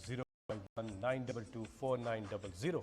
019224900।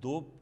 2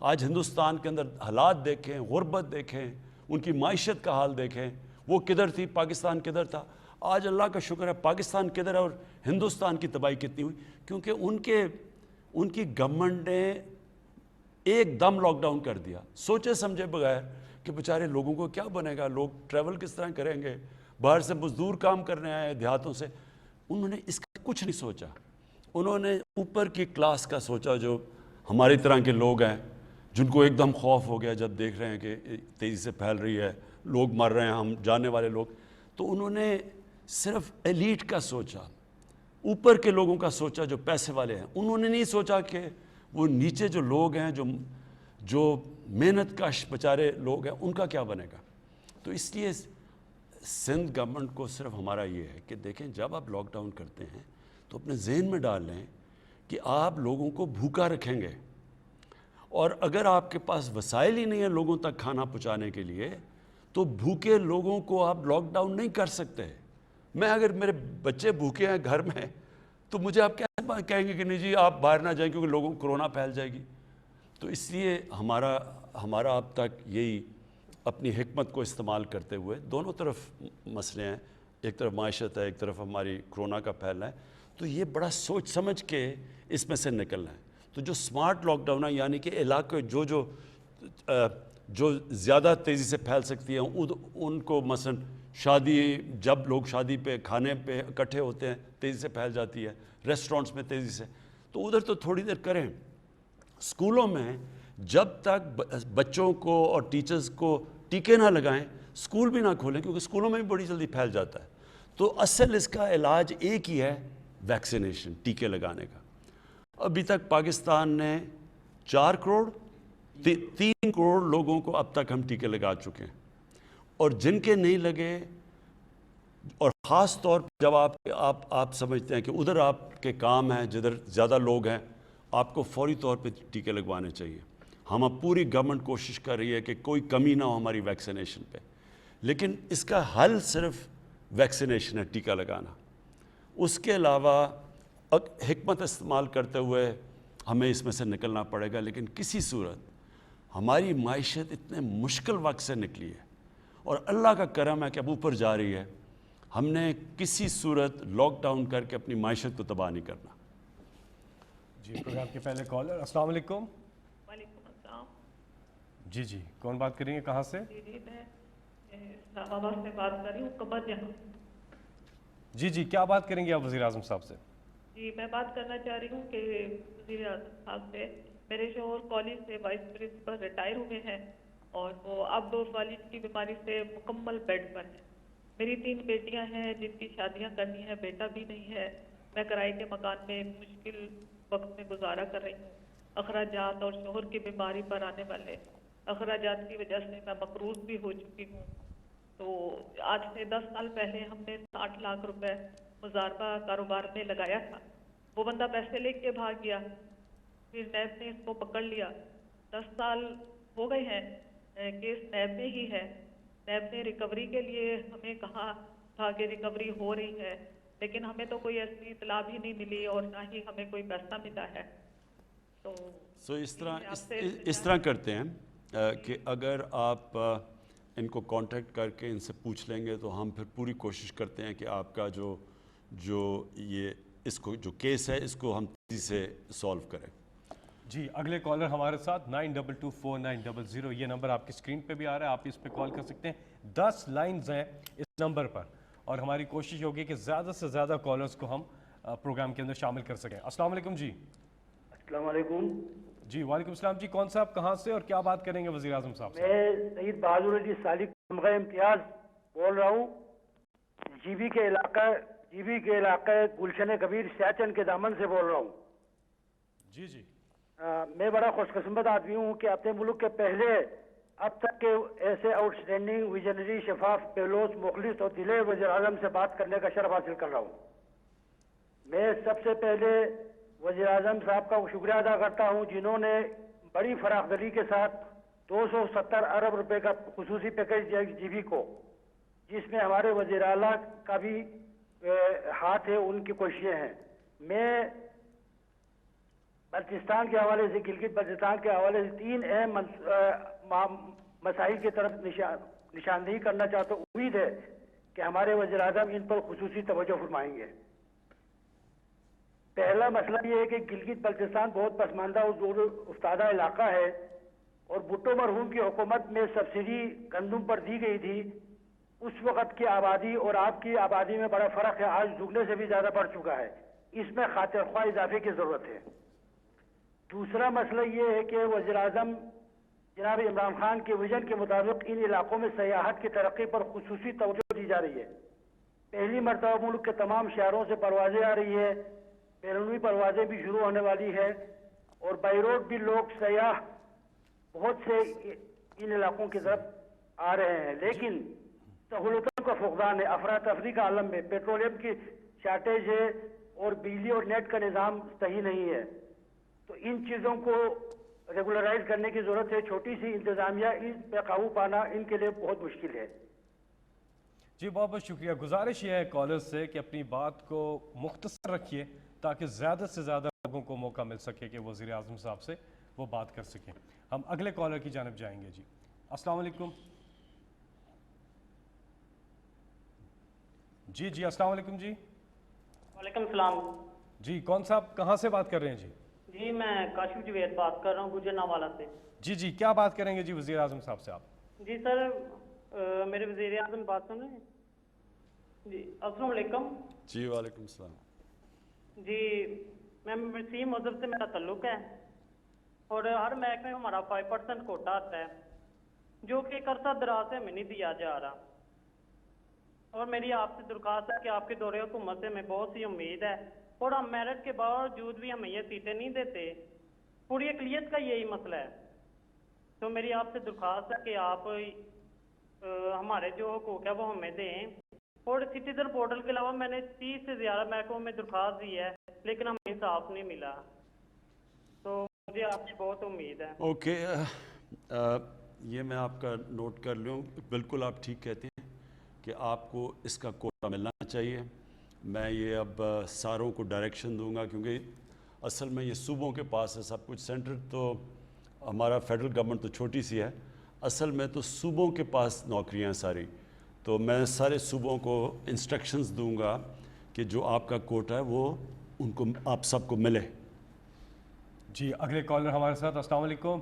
آج ہندوستان کے اندر حالات دیکھیں، غربت دیکھیں، ان کی معیشت کا حال دیکھیں، وہ کدھر تھی، پاکستان کدھر تھا. آج اللہ کا شکر ہے پاکستان کدھر ہے اور ہندوستان کی تباہی کتنی ہوئی، کیونکہ ان کی گورنمنٹ نے ایک دم لاک ڈاؤن کر دیا سوچے سمجھے بغیر کہ بیچارے لوگوں کو کیا بنے گا، لوگ ٹریول کس طرح کریں گے، باہر سے مزدور کام کرنے آئے دیہاتوں سے. انہوں نے اس کا کچھ نہیں سوچا. انہوں نے اوپر کی کلاس کا سوچا، جو ہماری طرح کے لوگ ہیں جن کو ایک دم خوف ہو گیا جب دیکھ رہے ہیں کہ تیزی سے پھیل رہی ہے، لوگ مر رہے ہیں، ہم جاننے والے لوگ. تو انہوں نے صرف ایلیٹ کا سوچا، اوپر کے لوگوں کا سوچا جو پیسے والے ہیں. انہوں نے نہیں سوچا کہ وہ نیچے جو لوگ ہیں، جو محنت کش بیچارے لوگ ہیں، ان کا کیا بنے گا. تو اس لیے سندھ گورنمنٹ کو صرف ہمارا یہ ہے کہ دیکھیں جب آپ لاک ڈاؤن کرتے ہیں تو اپنے ذہن میں ڈال لیں کہ آپ لوگوں کو بھوکا رکھیں گے، اور اگر آپ کے پاس وسائل ہی نہیں ہیں لوگوں تک کھانا پہنچانے کے لیے تو بھوکے لوگوں کو آپ لاک ڈاؤن نہیں کر سکتے. میں اگر میرے بچے بھوکے ہیں گھر میں تو مجھے آپ کیسے کہیں گے کہ نہیں جی آپ باہر نہ جائیں کیونکہ لوگوں کو کرونا پھیل جائے گی. تو اس لیے ہمارا اب تک یہی اپنی حکمت کو استعمال کرتے ہوئے، دونوں طرف مسئلے ہیں، ایک طرف معیشت ہے، ایک طرف ہماری کرونا کا پھیلنا ہے، تو یہ بڑا سوچ سمجھ کے اس میں سے نکلنا ہے. تو جو سمارٹ لاک ڈاؤن ہے، یعنی کہ علاقے جو زیادہ تیزی سے پھیل سکتی ہیں ان کو مثلا شادی، جب لوگ شادی پہ کھانے پہ اکٹھے ہوتے ہیں تیزی سے پھیل جاتی ہے، ریسٹورنٹس میں تیزی سے، تو ادھر تو تھوڑی دیر کریں. اسکولوں میں جب تک بچوں کو اور ٹیچرز کو ٹیکے نہ لگائیں اسکول بھی نہ کھولیں، کیونکہ اسکولوں میں بھی بڑی جلدی پھیل جاتا ہے. تو اصل اس کا علاج ایک ہی ہے، ویکسینیشن، ٹیکے لگانے کا. ابھی تک پاکستان نے 4 کروڑ 3 کروڑ لوگوں کو اب تک ہم ٹیکے لگا چکے ہیں، اور جن کے نہیں لگے، اور خاص طور پر جب آپ سمجھتے ہیں کہ ادھر آپ کے کام ہیں جدھر زیادہ لوگ ہیں، آپ کو فوری طور پہ ٹیکے لگوانے چاہیے. ہم اب پوری گورنمنٹ کوشش کر رہی ہے کہ کوئی کمی نہ ہو ہماری ویکسینیشن پہ، لیکن اس کا حل صرف ویکسینیشن ہے، ٹیکہ لگانا. اس کے علاوہ حکمت استعمال کرتے ہوئے ہمیں اس میں سے نکلنا پڑے گا. لیکن کسی صورت ہماری معیشت اتنے مشکل وقت سے نکلی ہے اور اللہ کا کرم ہے کہ اب اوپر جا رہی ہے. ہم نے کسی صورت لاک ڈاؤن کر کے اپنی معیشت کو تباہ نہیں کرنا. جی پروگرام کے پہلے کالر، السلام علیکم. وعلیکم السلام. جی کون بات کریں گے، کہاں سے؟ جی میں اسلام آباد سے بات کر رہی ہوں، قمر جہاں. جی کیا بات کریں گے آپ وزیر اعظم صاحب سے؟ جی میں بات کرنا چاہ رہی ہوں کہ وزیر اعظم صاحب سے، میرے شوہر کالج سے وائس پرنسپل ریٹائر ہوئے ہیں اور وہ اب فالج کی بیماری سے مکمل بیڈ پر ہیں. میری 3 بیٹیاں ہیں جن کی شادیاں کرنی ہیں، بیٹا بھی نہیں ہے. میں کرائے کے مکان میں مشکل وقت میں گزارا کر رہی ہوں. اخراجات اور شوہر کی بیماری پر آنے والے اخراجات کی وجہ سے میں مقروض بھی ہو چکی ہوں. تو آج سے 10 سال پہلے ہم نے 60 لاکھ روپے مضاربہ کاروبار میں لگایا تھا. وہ بندہ پیسے لے کے بھاگ گیا، پھر نیب نے اس کو پکڑ لیا. 10 سال ہو گئے ہیں، کیس نیب میں ہی ہے. نیب نے ریکوری کے لیے ہمیں کہا تھا کہ ریکوری ہو رہی ہے، لیکن ہمیں تو کوئی ایسی اطلاع بھی نہیں ملی اور نہ ہی ہمیں کوئی پیسہ ملا ہے. تو اس طرح کرتے ہیں کہ اگر آپ ان کو کانٹیکٹ کر کے ان سے پوچھ لیں گے تو ہم پھر پوری کوشش کرتے ہیں کہ آپ کا جو کیس ہے اس کو ہم تیزی سے سولو کریں. جی اگلے کالر ہمارے ساتھ 92249000، یہ نمبر آپ کی اسکرین پہ بھی آ رہا ہے، آپ اس پہ کال کر سکتے ہیں. 10 لائنز ہیں اس نمبر پر اور ہماری کوشش ہوگی کہ زیادہ سے زیادہ کالرز کو ہم پروگرام کے اندر شامل کر سکیں. السلام علیکم. جی السلام علیکم. جی وعلیکم السلام. جی کون صاحب کہاں سے اور کیا بات کریں گے وزیر اعظم صاحب سے؟ میں سید بہادر علی سالک تمغہ امتیاز بول رہا ہوں. جی بی کے علاقہ گلشن کبیر سیاچن کے دامن سے بول رہا ہوں. جی میں بڑا خوش قسمت آدمی ہوں کہ اپنے ملک کے پہلے اب تک کے ایسے آؤٹ اسٹینڈنگ ویژنری شفاف بےلوث مخلص اور دلیر وزیر اعظم سے بات کرنے کا شرف حاصل کر رہا ہوں. میں سب سے پہلے وزیر اعظم صاحب کا شکریہ ادا کرتا ہوں جنہوں نے بڑی فراخ دلی کے ساتھ 270 ارب روپے کا خصوصی پیکیج دیا جی بی کو، جس میں ہمارے وزیر اعلیٰ کا بھی ہاتھ ہے، ان کی کوششیں ہیں. میں بلتستان کے حوالے سے، گلگت بلتستان کے حوالے سے 3 اہم مسائل کی طرف نشاندہی کرنا چاہتا ہوں. امید ہے کہ ہمارے وزیر اعظم ان پر خصوصی توجہ فرمائیں گے. پہلا مسئلہ یہ ہے کہ گلگت بلتستان بہت پسماندہ اور زور افتادہ علاقہ ہے، اور بھٹو مرحوم کی حکومت میں سبسڈی گندم پر دی گئی تھی. اس وقت کی آبادی اور آپ کی آبادی میں بڑا فرق ہے، آج دگنے سے بھی زیادہ بڑھ چکا ہے. اس میں خاطر خواہ اضافے کی ضرورت ہے. دوسرا مسئلہ یہ ہے کہ وزیر اعظم جناب عمران خان کے ویژن کے مطابق ان علاقوں میں سیاحت کی ترقی پر خصوصی توجہ دی جا رہی ہے. پہلی مرتبہ ملک کے تمام شہروں سے پروازیں آ رہی ہے، بیرونی پروازیں بھی شروع ہونے والی ہے، اور بائی روڈ بھی لوگ سیاح بہت سے ان علاقوں کی طرف آ رہے ہیں. لیکن سہولتوں کا فقدان ہے، افراتفری کا عالم میں پیٹرولیم کی شارٹیج ہے، اور بجلی اور نیٹ کا نظام صحیح نہیں ہے. تو ان چیزوں کو ریگولرائز کرنے کی ضرورت ہے. چھوٹی سی انتظامیہ اس پہ قابو پانا ان کے لیے بہت مشکل ہے. جی بہت بہت شکریہ. گزارش یہ ہے کالر سے کہ اپنی بات کو مختصر رکھیے تاکہ زیادہ سے زیادہ لوگوں کو موقع مل سکے کہ وزیر اعظم صاحب سے وہ بات کر سکیں. ہم اگلے کالر کی جانب جائیں گے. جی السلام علیکم. جی السلام علیکم. جی وعلیکم السلام. جی کون صاحب کہاں سے بات کر رہے ہیں؟ جی جی میں کاشف جوید بات کر رہا ہوں گجرانوالہ سے. جی کیا بات کریں گے جی وزیر اعظم صاحب سے آپ؟ جی سر میرے وزیر اعظم بات سن رہے ہیں؟ جی السلام علیکم. جی وعلیکم السلام. جی میں وسیم مذہب سے میرا تعلق ہے، اور ہر محکمے میں ہمارا 5% کوٹا آتا ہے، جو کہ ایک عرصہ دراز سے ہمیں نہیں دیا جا رہا. اور میری آپ سے درخواست ہے کہ آپ کے دورے حکومت سے ہمیں بہت سی امید ہے، اور ہم میرٹ کے باوجود بھی ہمیں یہ سیٹیں نہیں دیتے. پوری اقلیت کا یہی مسئلہ ہے. تو میری آپ سے درخواست ہے کہ آپ ہمارے جو حقوق ہے وہ ہمیں دیں. اور سٹیزن پورٹل کے علاوہ میں نے 30 سے زیادہ محکموں میں درخواست دی ہے، لیکن ہمیں انصاف نہیں ملا. تو مجھے آپ سے بہت امید ہے. اوکے یہ میں آپ کا نوٹ کر لوں. بالکل آپ ٹھیک کہتے ہیں کہ آپ کو اس کا کوٹا ملنا چاہیے. میں یہ اب ساروں کو ڈائریکشن دوں گا، کیونکہ اصل میں یہ صوبوں کے پاس ہے سب کچھ. سینٹر تو ہمارا فیڈرل گورنمنٹ تو چھوٹی سی ہے، اصل میں تو صوبوں کے پاس نوکریاں ہیں ساری. تو میں سارے صوبوں کو انسٹرکشنز دوں گا کہ جو آپ کا کوٹا ہے وہ ان کو آپ سب کو ملے. جی اگلے کالر ہمارے ساتھ. السلام علیکم.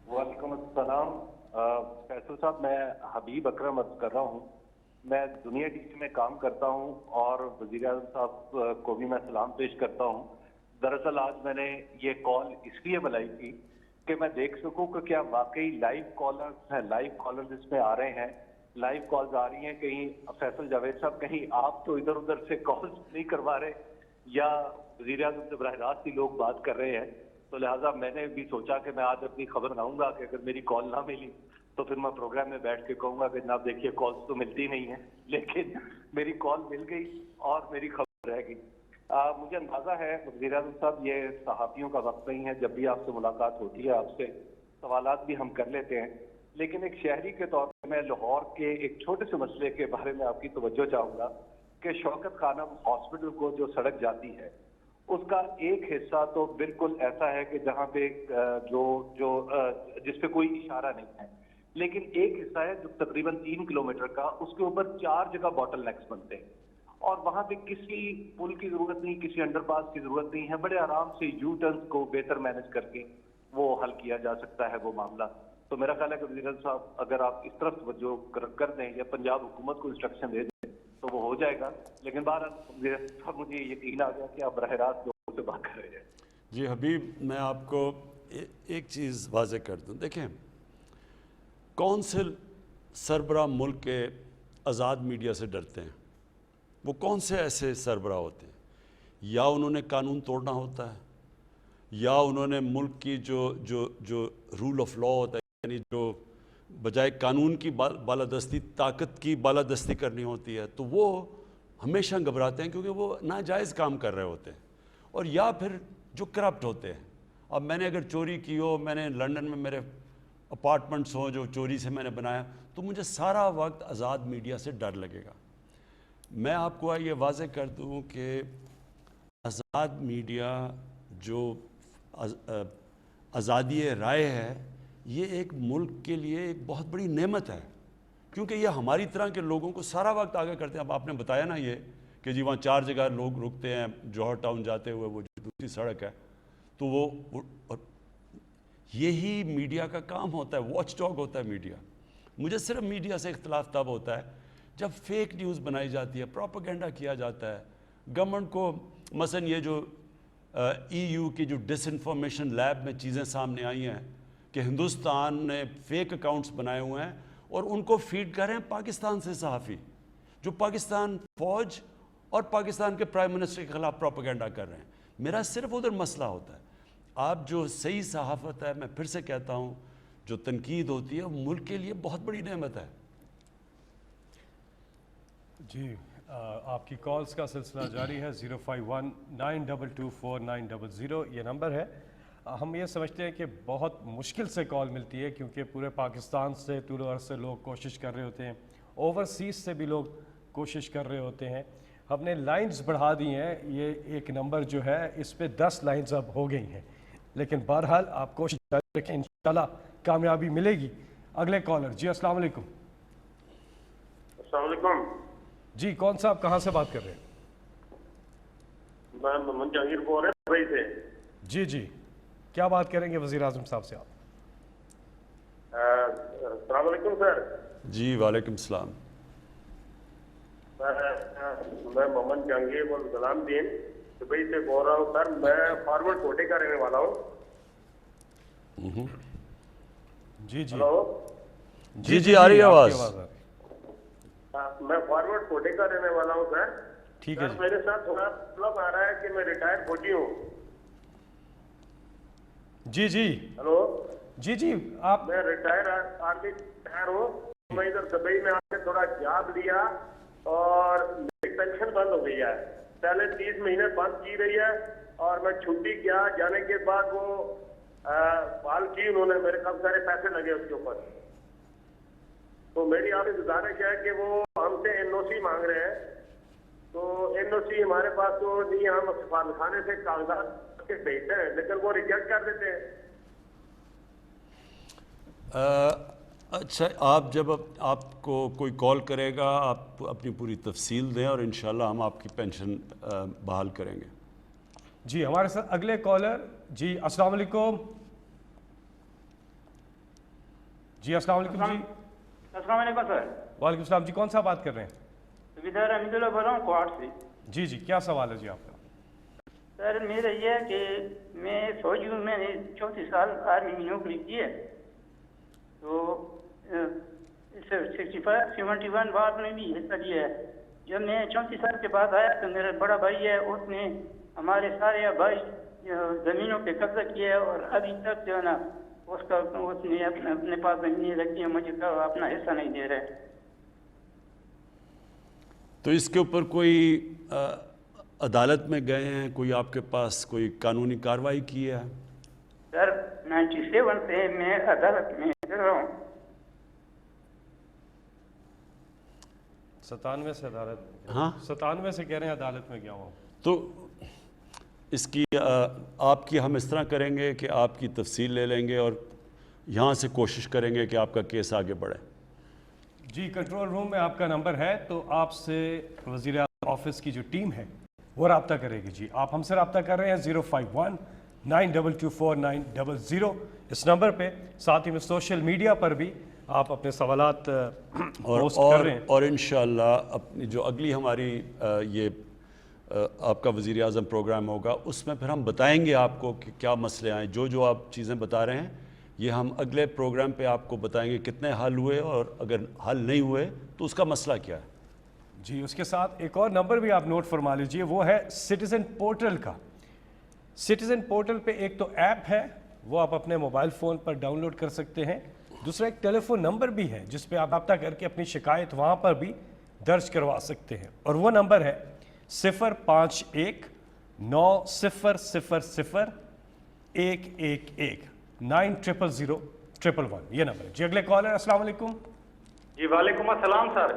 وعلیکم السلام. فیصل صاحب میں حبیب اکرم عرض کر رہا ہوں. میں دنیا ٹی وی میں کام کرتا ہوں اور وزیر اعظم صاحب کو بھی میں سلام پیش کرتا ہوں. دراصل آج میں نے یہ کال اس لیے بلائی تھی کہ میں دیکھ سکوں کہ کیا واقعی لائیو کالرز ہیں، لائیو کالرز اس میں آ رہے ہیں، لائیو کالز آ رہی ہیں. کہیں فیصل جاوید صاحب کہیں آپ تو ادھر ادھر سے کالز نہیں کروا رہے، یا وزیر اعظم سے براہ راست ہی لوگ بات کر رہے ہیں. تو لہٰذا میں نے بھی سوچا کہ میں آج اپنی خبر لاؤں گا کہ اگر میری کال نہ ملی تو پھر میں پروگرام میں بیٹھ کے کہوں گا کہ جناب دیکھیے کالز تو ملتی نہیں ہیں، لیکن میری کال مل گئی اور میری خبر رہ گئی. مجھے اندازہ ہے وزیر اعظم صاحب یہ صحافیوں کا وقت نہیں ہے، جب بھی آپ سے ملاقات ہوتی ہے آپ سے سوالات بھی ہم کر لیتے ہیں، لیکن ایک شہری کے طور پہ میں لاہور کے ایک چھوٹے سے مسئلے کے بارے میں آپ کی توجہ چاہوں گا کہ شوکت خانم ہاسپٹل کو جو سڑک جاتی ہے اس کا ایک حصہ تو بالکل ایسا ہے کہ جہاں پہ جس پہ کوئی اشارہ نہیں ہے، لیکن ایک حصہ ہے جو تقریباً 3 کلومیٹر کا، اس کے اوپر 4 جگہ باٹل نیکس بنتے ہیں، اور وہاں پہ کسی پل کی ضرورت نہیں، کسی انڈر پاس کی ضرورت نہیں ہے. بڑے آرام سے یو ٹرنز کو بہتر مینج کر کے وہ حل کیا جا سکتا ہے وہ معاملہ. تو میرا خیال ہے کہ وزیر اعظم صاحب اگر آپ اس طرف توجہ کر دیں یا پنجاب حکومت کو انسٹرکشن دے دیں تو وہ ہو جائے گا. لیکن بہرحال وزیر اعظم صاحب مجھے یقین آ گیا کہ آپ براہ راست لوگوں سے بات کر رہے ہیں. جی حبیب میں آپ کو ایک چیز واضح کر دوں. دیکھیں کون سے سربراہ ملک کے آزاد میڈیا سے ڈرتے ہیں؟ وہ کون سے ایسے سربراہ ہوتے ہیں؟ یا انہوں نے قانون توڑنا ہوتا ہے، یا انہوں نے ملک کی جو رول آف لا ہوتا ہے، یعنی جو بجائے قانون کی بالادستی طاقت کی بالادستی کرنی ہوتی ہے، تو وہ ہمیشہ گھبراتے ہیں کیونکہ وہ ناجائز کام کر رہے ہوتے ہیں. اور یا پھر جو کرپٹ ہوتے ہیں. اب میں نے اگر چوری کی ہو، میں نے لنڈن میں میرے اپارٹمنٹس ہوں جو چوری سے میں نے بنایا، تو مجھے سارا وقت آزاد میڈیا سے ڈر لگے گا. میں آپ کو یہ واضح کر دوں کہ آزاد میڈیا جو آزادی رائے ہے یہ ایک ملک کے لیے ایک بہت بڑی نعمت ہے، کیونکہ یہ ہماری طرح کے لوگوں کو سارا وقت آگے کرتے ہیں۔ اب آپ نے بتایا نا یہ کہ جی وہاں 4 جگہ لوگ رکتے ہیں جوہر ٹاؤن جاتے ہوئے، وہ جو دوسری سڑک ہے، تو وہ یہی میڈیا کا کام ہوتا ہے، واچ ڈاگ ہوتا ہے میڈیا۔ مجھے صرف میڈیا سے اختلاف تب ہوتا ہے جب فیک نیوز بنائی جاتی ہے، پروپیگنڈا کیا جاتا ہے گورنمنٹ کو۔ مثلا یہ جو EU کی جو ڈس انفارمیشن لیب میں چیزیں سامنے آئی ہیں کہ ہندوستان نے فیک اکاؤنٹس بنائے ہوئے ہیں اور ان کو فیڈ کر رہے ہیں پاکستان سے صحافی، جو پاکستان فوج اور پاکستان کے پرائم منسٹر کے خلاف پروپیگنڈا کر رہے ہیں۔ میرا صرف ادھر مسئلہ ہوتا ہے۔ آپ جو صحیح صحافت ہے، میں پھر سے کہتا ہوں، جو تنقید ہوتی ہے وہ ملک کے لیے بہت بڑی نعمت ہے۔ جی آپ کی کالز کا سلسلہ جاری ہے۔ 05192249000 یہ نمبر ہے۔ ہم یہ سمجھتے ہیں کہ بہت مشکل سے کال ملتی ہے، کیونکہ پورے پاکستان سے طول و عرض سے لوگ کوشش کر رہے ہوتے ہیں، اوورسیز سے بھی لوگ کوشش کر رہے ہوتے ہیں۔ ہم نے لائنز بڑھا دی ہیں، یہ ایک نمبر جو ہے اس پہ 10 لائنز اب ہو گئی ہیں، لیکن بہرحال آپ کوشش جاری رکھیں، انشاءاللہ کامیابی ملے گی۔ اگلے کالر جی السلام علیکم۔ السلام علیکم جی کون صاحب کہاں سے بات کر رہے ہیں؟ میں محمد جہانگیر بول رہا ہوں دبئی سے۔ جی جی کیا بات کریں گے وزیر اعظم صاحب سے آپ؟ السلام علیکم سر۔ جی وعلیکم السلام۔ میں محمد جہانگیر بول غلام دین دبئی سے بول رہا ہوں سر۔ میں فارورڈ کوٹے کا رہنے والا ہوں۔ جی جی ہلو جی جی آ رہی ہے آواز؟ میں فارورڈ کوٹے کا رہنے والا ہوں سر۔ ٹھیک ہے سر میرے ساتھ تھوڑا مطلب آ رہا ہے کہ میں ریٹائر فوجی ہوں۔ جی جی ہلو جی جی آپ میں ریٹائر آرمی ریٹائر ہوں۔ میں ادھر دبئی میں آ کے تھوڑا جاب لیا اور میری پینشن بند ہو گئی ہے۔ پہلے 30 مہینے بند کی رہی ہے اور میں چھٹی کیا، جانے کے بعد وہ بحال کی انہوں نے، میرے کافی سارے پیسے لگے اس کے اوپر۔ تو میری آپ سے گزارش ہے کہ وہ ہم سے NOC مانگ رہے ہیں، تو NOC ہمارے پاس تو نہیں، ہم سفارتخانے سے کاغذات کے بھیجتے ہیں لیکن وہ ریجیکٹ کر دیتے ہیں۔ اچھا آپ جب آپ کو کوئی کال کرے گا آپ اپنی پوری تفصیل دیں اور انشاءاللہ ہم آپ کی پینشن بحال کریں گے۔ جی ہمارے ساتھ اگلے کالر جی السلام علیکم۔ جی السلام علیکم جی۔ السلام علیکم سر۔ وعلیکم السلام جی کون صاحب بات کر رہے ہیں؟ سبیدار حمید اللہ بول رہا ہوں کوہاٹ سے۔ جی جی کیا سوال ہے جی آپ کا؟ سر میرا یہ ہے کہ میں فوجی ہوں، میں نے 34 سال آرمی میں نوکری کی ہے، تو 71 وار میں بھی حصہ لیا ہے۔ جب میں 34 سال کے بعد آیا تو میرا بڑا بھائی ہے، اس نے ہمارے سارے بھائی زمینوں پہ قبضہ کیا ہے اور ابھی تک جو ہے نا اس نے اپنے پاس زمینیں رکھی ہیں، مجھے اپنا حصہ نہیں دے رہے۔ تو اس کے اوپر کوئی عدالت میں گئے ہیں، کوئی آپ کے پاس کوئی قانونی کارروائی کی ہے؟ سر 97 سے میں عدالت میں کر رہا ہوں۔ 97 سے عدالت؟ ہاں 97 سے کہہ رہے ہیں عدالت میں گیا ہوں۔ تو اس کی آپ کی ہم اس طرح کریں گے کہ آپ کی تفصیل لے لیں گے اور یہاں سے کوشش کریں گے کہ آپ کا کیس آگے بڑھے۔ جی کنٹرول روم میں آپ کا نمبر ہے، تو آپ سے وزیر اعظم آفس کی جو ٹیم ہے وہ رابطہ کرے گی۔ جی آپ ہم سے رابطہ کر رہے ہیں 05192249000 اس نمبر پہ، ساتھ ہی میں سوشل میڈیا پر بھی آپ اپنے سوالات پوسٹ کر رہے ہیں۔ اور انشاءاللہ اپنی جو اگلی ہماری یہ آپ کا وزیر اعظم پروگرام ہوگا اس میں پھر ہم بتائیں گے آپ کو کہ کیا مسئلے آئیں، جو آپ چیزیں بتا رہے ہیں یہ ہم اگلے پروگرام پہ آپ کو بتائیں گے کتنے حل ہوئے اور اگر حل نہیں ہوئے تو اس کا مسئلہ کیا ہے۔ جی اس کے ساتھ ایک اور نمبر بھی آپ نوٹ فرما لیجئے، وہ ہے سٹیزن پورٹل کا۔ سٹیزن پورٹل پہ ایک تو ایپ ہے، وہ آپ اپنے موبائل فون پر ڈاؤن لوڈ کر سکتے ہیں، دوسرا ایک ٹیلی فون نمبر بھی ہے جس پہ آپ رابطہ کر کے اپنی شکایت وہاں پر بھی درج کروا سکتے ہیں، اور وہ نمبر ہے 05190000111 90000111 یہ نمبر ہے۔ جی اگلے کالر السلام علیکم۔ جی وعلیکم السلام سر۔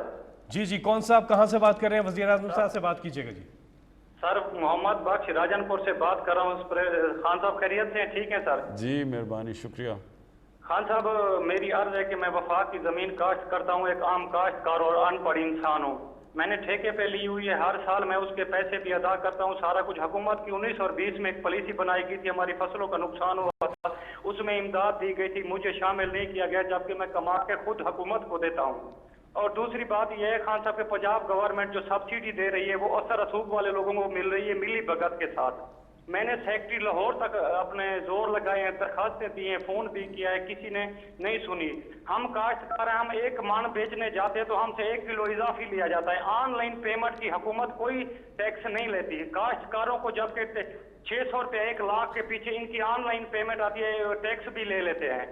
جی جی کون صاحب کہاں سے بات کر رہے ہیں؟ وزیر اعظم صاحب سے بات کیجیے گا۔ جی سر محمد بخش راجن پور سے بات کر رہا ہوں. خان صاحب خیریت سے ہیں؟ ٹھیک ہیں سر؟ جی مہربانی، شکریہ. خان صاحب میری عرض ہے کہ میں وفاق کی زمین کاشت کرتا ہوں، ایک عام کاشتکار اور ان پڑھ انسان ہوں. میں نے ٹھیکے پہ لی ہوئی ہے، ہر سال میں اس کے پیسے بھی ادا کرتا ہوں، سارا کچھ. حکومت کی 19 اور 20 میں ایک پالیسی بنائی گئی تھی، ہماری فصلوں کا نقصان ہوا تھا، اس میں امداد دی گئی تھی، مجھے شامل نہیں کیا گیا، جبکہ میں کما کے خود حکومت کو دیتا ہوں. اور دوسری بات یہ ہے خان صاحب کہ پنجاب گورنمنٹ جو سبسڈی دے رہی ہے وہ اثر رسوخ والے لوگوں کو مل رہی ہے ملی بھگت کے ساتھ. میں نے سیکٹری لاہور تک اپنے زور لگائے ہیں، درخواستیں دی ہیں، فون بھی کیا ہے، کسی نے نہیں سنی. ہم کاشتکار ہیں، ہم 1 من بیچنے جاتے ہیں تو ہم سے 1 کلو اضافی لیا جاتا ہے. آن لائن پیمنٹ کی حکومت کوئی ٹیکس نہیں لیتی. کاشتکاروں کو جب کہ 600 روپے 1 لاکھ کے پیچھے ان کی آن لائن پیمنٹ آتی ہے، ٹیکس بھی لے لیتے ہیں.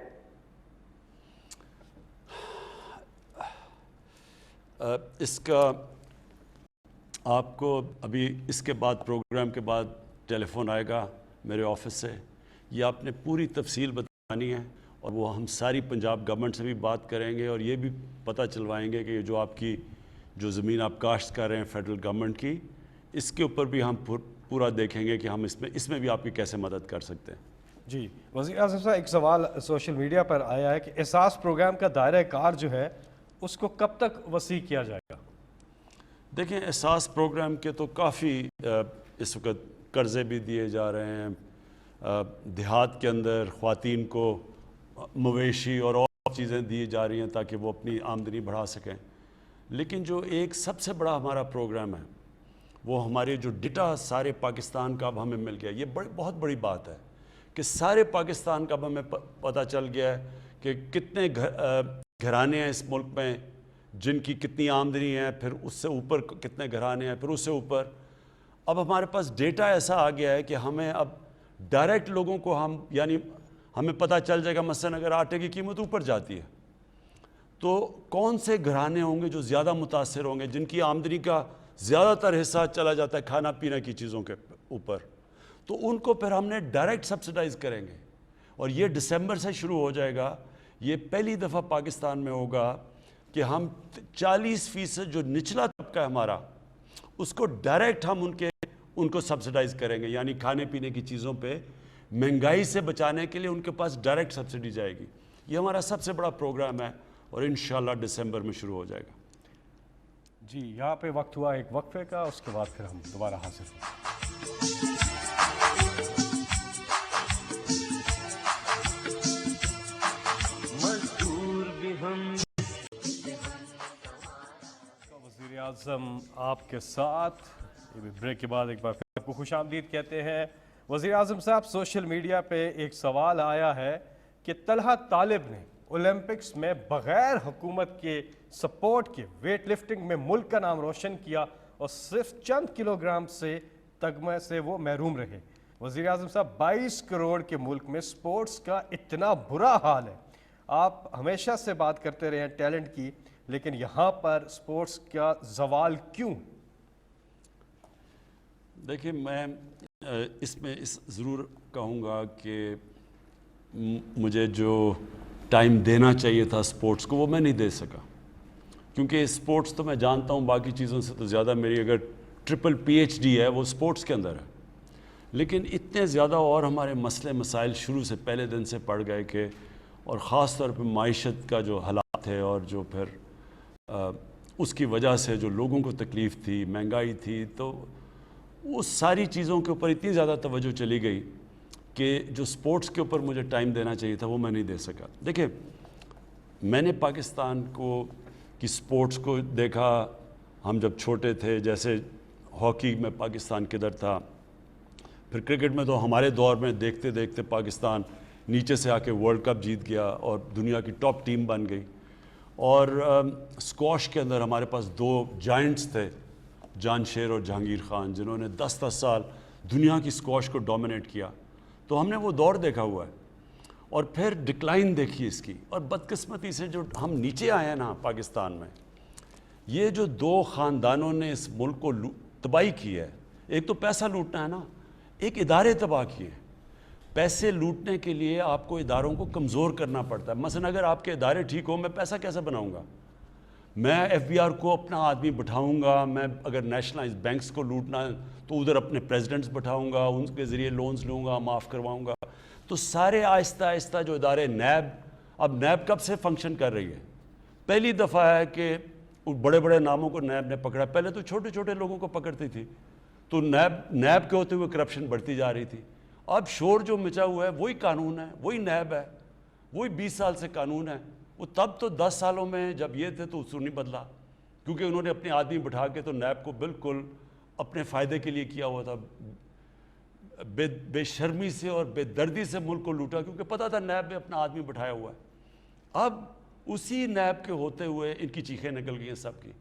اس کا آپ کو ابھی اس کے بعد پروگرام کے بعد ٹیلی فون آئے گا میرے آفس سے، یہ آپ نے پوری تفصیل بتانی ہے اور وہ ہم ساری پنجاب گورنمنٹ سے بھی بات کریں گے اور یہ بھی پتہ چلوائیں گے کہ جو آپ کی جو زمین آپ کاشت کر رہے ہیں فیڈرل گورنمنٹ کی، اس کے اوپر بھی ہم پورا دیکھیں گے کہ ہم اس میں بھی آپ کی کیسے مدد کر سکتے ہیں. جی وزیر اعظم صاحب، ایک سوال سوشل میڈیا پر آیا ہے کہ احساس پروگرام کا دائرہ کار جو ہے اس کو کب تک وسیع کیا جائے گا؟ دیکھیں احساس پروگرام کے تو کافی اس وقت قرضے بھی دیے جا رہے ہیں، دیہات کے اندر خواتین کو مویشی اور چیزیں دی جا رہی ہیں تاکہ وہ اپنی آمدنی بڑھا سکیں. لیکن جو ایک سب سے بڑا ہمارا پروگرام ہے وہ ہمارے جو ڈیٹا سارے پاکستان کا اب ہمیں مل گیا. یہ بہت بڑی بات ہے کہ سارے پاکستان کا اب ہمیں پتہ چل گیا ہے کہ کتنے گھرانے ہیں اس ملک میں جن کی کتنی آمدنی ہے، پھر اس سے اوپر کتنے گھرانے ہیں، پھر اس سے اوپر. اب ہمارے پاس ڈیٹا ایسا آ گیا ہے کہ ہمیں اب ڈائریکٹ لوگوں کو یعنی ہمیں پتہ چل جائے گا مثلا اگر آٹے کی قیمت اوپر جاتی ہے تو کون سے گھرانے ہوں گے جو زیادہ متاثر ہوں گے، جن کی آمدنی کا زیادہ تر حصہ چلا جاتا ہے کھانا پینے کی چیزوں کے اوپر، تو ان کو پھر ہم نے ڈائریکٹ سبسڈائز کریں گے. اور یہ دسمبر سے شروع ہو جائے گا. یہ پہلی دفعہ پاکستان میں ہوگا کہ ہم 40% جو نچلا طبقہ ہے ہمارا اس کو ڈائریکٹ ہم ان کو سبسڈائز کریں گے. یعنی کھانے پینے کی چیزوں پہ مہنگائی سے بچانے کے لیے ان کے پاس ڈائریکٹ سبسڈی جائے گی. یہ ہمارا سب سے بڑا پروگرام ہے اور انشاءاللہ دسمبر میں شروع ہو جائے گا. جی یہاں پہ وقت ہوا ایک وقفے کا، اس کے بعد پھر ہم دوبارہ حاضر ہوں. وزیر اعظم آپ کے ساتھ بریک کے بعد ایک بار پھر آپ کو خوش آمدید کہتے ہیں. وزیر اعظم صاحب، سوشل میڈیا پہ ایک سوال آیا ہے کہ طلحہ طالب نے اولمپکس میں بغیر حکومت کے سپورٹ کے ویٹ لفٹنگ میں ملک کا نام روشن کیا اور صرف چند کلو گرام سے تگمے سے وہ محروم رہے. وزیر اعظم صاحب، 22 کروڑ کے ملک میں سپورٹس کا اتنا برا حال ہے. آپ ہمیشہ سے بات کرتے رہے ہیں ٹیلنٹ کی، لیکن یہاں پر سپورٹس کا زوال کیوں؟ دیکھیں میں اس میں ضرور کہوں گا کہ مجھے جو ٹائم دینا چاہیے تھا سپورٹس کو وہ میں نہیں دے سکا، کیونکہ سپورٹس تو میں جانتا ہوں باقی چیزوں سے تو زیادہ میری اگر ٹرپل PhD ہے وہ سپورٹس کے اندر ہے. لیکن اتنے زیادہ اور ہمارے مسئلے مسائل شروع سے پہلے دن سے پڑ گئے کہ اور خاص طور پہ معیشت کا جو حالات ہے اور جو پھر اس کی وجہ سے جو لوگوں کو تکلیف تھی، مہنگائی تھی، تو اس ساری چیزوں کے اوپر اتنی زیادہ توجہ چلی گئی کہ جو سپورٹس کے اوپر مجھے ٹائم دینا چاہیے تھا وہ میں نہیں دے سکا. دیکھیں میں نے پاکستان کی سپورٹس کو دیکھا ہم جب چھوٹے تھے، جیسے ہاکی میں پاکستان کدھر تھا، پھر کرکٹ میں تو ہمارے دور میں دیکھتے دیکھتے پاکستان نیچے سے آ کے ورلڈ کپ جیت گیا اور دنیا کی ٹاپ ٹیم بن گئی. اور اسکواش کے اندر ہمارے پاس 2 جائنٹس تھے، جان شیر اور جہانگیر خان، جنہوں نے 10 سال دنیا کی اسکواش کو ڈومینیٹ کیا. تو ہم نے وہ دور دیکھا ہوا ہے اور پھر ڈکلائن دیکھی اس کی. اور بدقسمتی سے جو ہم نیچے آئے ہیں نا پاکستان میں، یہ جو 2 خاندانوں نے اس ملک کو تباہی کی ہے. ایک تو پیسہ لوٹنا ہے نا، ایک ادارے تباہ کیے. پیسے لوٹنے کے لیے آپ کو اداروں کو کمزور کرنا پڑتا ہے. مثلا اگر آپ کے ادارے ٹھیک ہو، میں پیسہ کیسے بناؤں گا؟ میں ایف بی آر کو اپنا آدمی بٹھاؤں گا, میں اگر نیشنلائز بینکس کو لوٹنا تو ادھر اپنے پریزیڈنٹس بٹھاؤں گا, ان کے ذریعے لونز لوں گا, معاف کرواؤں گا. تو سارے آہستہ آہستہ جو ادارے نیب, اب نیب کب سے فنکشن کر رہی ہے؟ پہلی دفعہ ہے کہ بڑے بڑے ناموں کو نیب نے پکڑا. پہلے تو چھوٹے چھوٹے لوگوں کو پکڑتی تھی, تو نیب کے ہوتے ہوئے کرپشن بڑھتی جا رہی تھی. اب شور جو مچا ہوا ہے وہی قانون ہے, وہی نیب ہے, وہی 20 سال سے قانون ہے. وہ تب تو 10 سالوں میں جب یہ تھے تو اصول نہیں بدلا, کیونکہ انہوں نے اپنے آدمی بٹھا کے تو نیب کو بالکل اپنے فائدے کے لیے کیا ہوا تھا. بے شرمی سے اور بے دردی سے ملک کو لوٹا, کیونکہ پتہ تھا نیب میں اپنا آدمی بٹھایا ہوا ہے. اب اسی نیب کے ہوتے ہوئے ان کی چیخیں نکل گئی ہیں سب کی.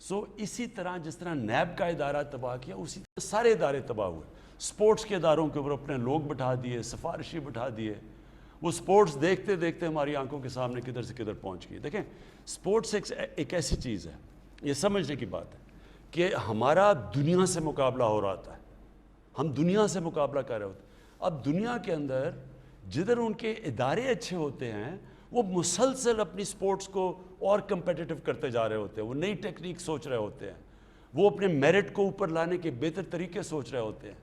سو اسی طرح جس طرح نیب کا ادارہ تباہ کیا, اسی طرح سارے ادارے تباہ ہوئے. سپورٹس کے اداروں کے اوپر اپنے لوگ بٹھا دیے, سفارشی بٹھا دیے. وہ سپورٹس دیکھتے دیکھتے ہماری آنکھوں کے سامنے کدھر سے کدھر پہنچ گئی. دیکھیں سپورٹس ایک ایسی چیز ہے, یہ سمجھنے کی بات ہے کہ ہمارا دنیا سے مقابلہ ہو رہا تھا, ہم دنیا سے مقابلہ کر رہے ہوتے. اب دنیا کے اندر جدھر ان کے ادارے اچھے ہوتے ہیں وہ مسلسل اپنی سپورٹس کو اور کمپیٹیٹو کرتے جا رہے ہوتے ہیں, وہ نئی ٹیکنیک سوچ رہے ہوتے ہیں, وہ اپنے میرٹ کو اوپر لانے کے بہتر طریقے سوچ رہے ہوتے ہیں,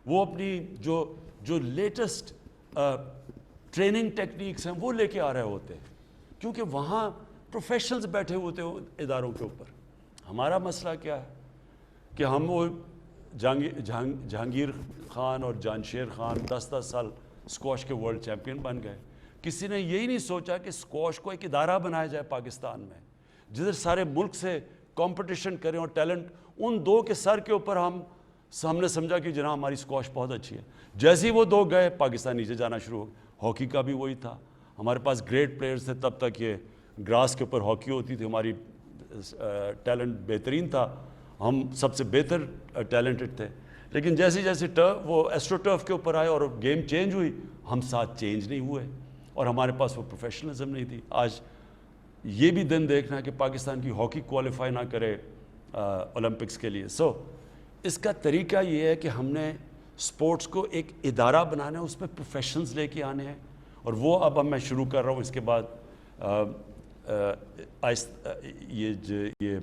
وہ اپنی جو لیٹسٹ ٹریننگ ٹیکنیکس ہیں وہ لے کے آ رہے ہوتے ہیں, کیونکہ وہاں پروفیشنلز بیٹھے ہوتے ہیں اداروں کے اوپر. ہمارا مسئلہ کیا ہے کہ ہم وہ جہانگیر خان اور جانشیر خان 10-10 سال اسکواش کے ورلڈ چیمپئن بن گئے. کسی نے یہی نہیں سوچا کہ اسکواش کو ایک ادارہ بنایا جائے پاکستان میں, جدھر سارے ملک سے کمپٹیشن کریں اور ٹیلنٹ ان دو کے سر کے اوپر ہم نے سمجھا کہ جناب ہماری اسکواش بہت اچھی ہے. جیسے ہی وہ دو گئے پاکستان نیچے جانا شروع ہو. ہاکی کا بھی وہی تھا, ہمارے پاس گریٹ پلیئرز تھے تب تک, یہ گراس کے اوپر ہاکی ہوتی تھی, ہماری ٹیلنٹ بہترین تھا, ہم سب سے بہتر ٹیلنٹڈ تھے. لیکن جیسے جیسے وہ ایسٹرو ٹرف کے اوپر آئے اور گیم چینج ہوئی, ہم ساتھ چینج نہیں ہوئے اور ہمارے پاس وہ پروفیشنلزم نہیں تھی. آج یہ بھی دن دیکھنا ہے کہ پاکستان کی ہاکی کوالیفائی نہ کرے اولمپکس کے لیے. سو اس کا طریقہ یہ ہے کہ ہم نے سپورٹس کو ایک ادارہ بنانا ہے, اس پہ پروفیشنز لے کے آنے ہیں, اور وہ اب میں شروع کر رہا ہوں. اس کے بعد یہ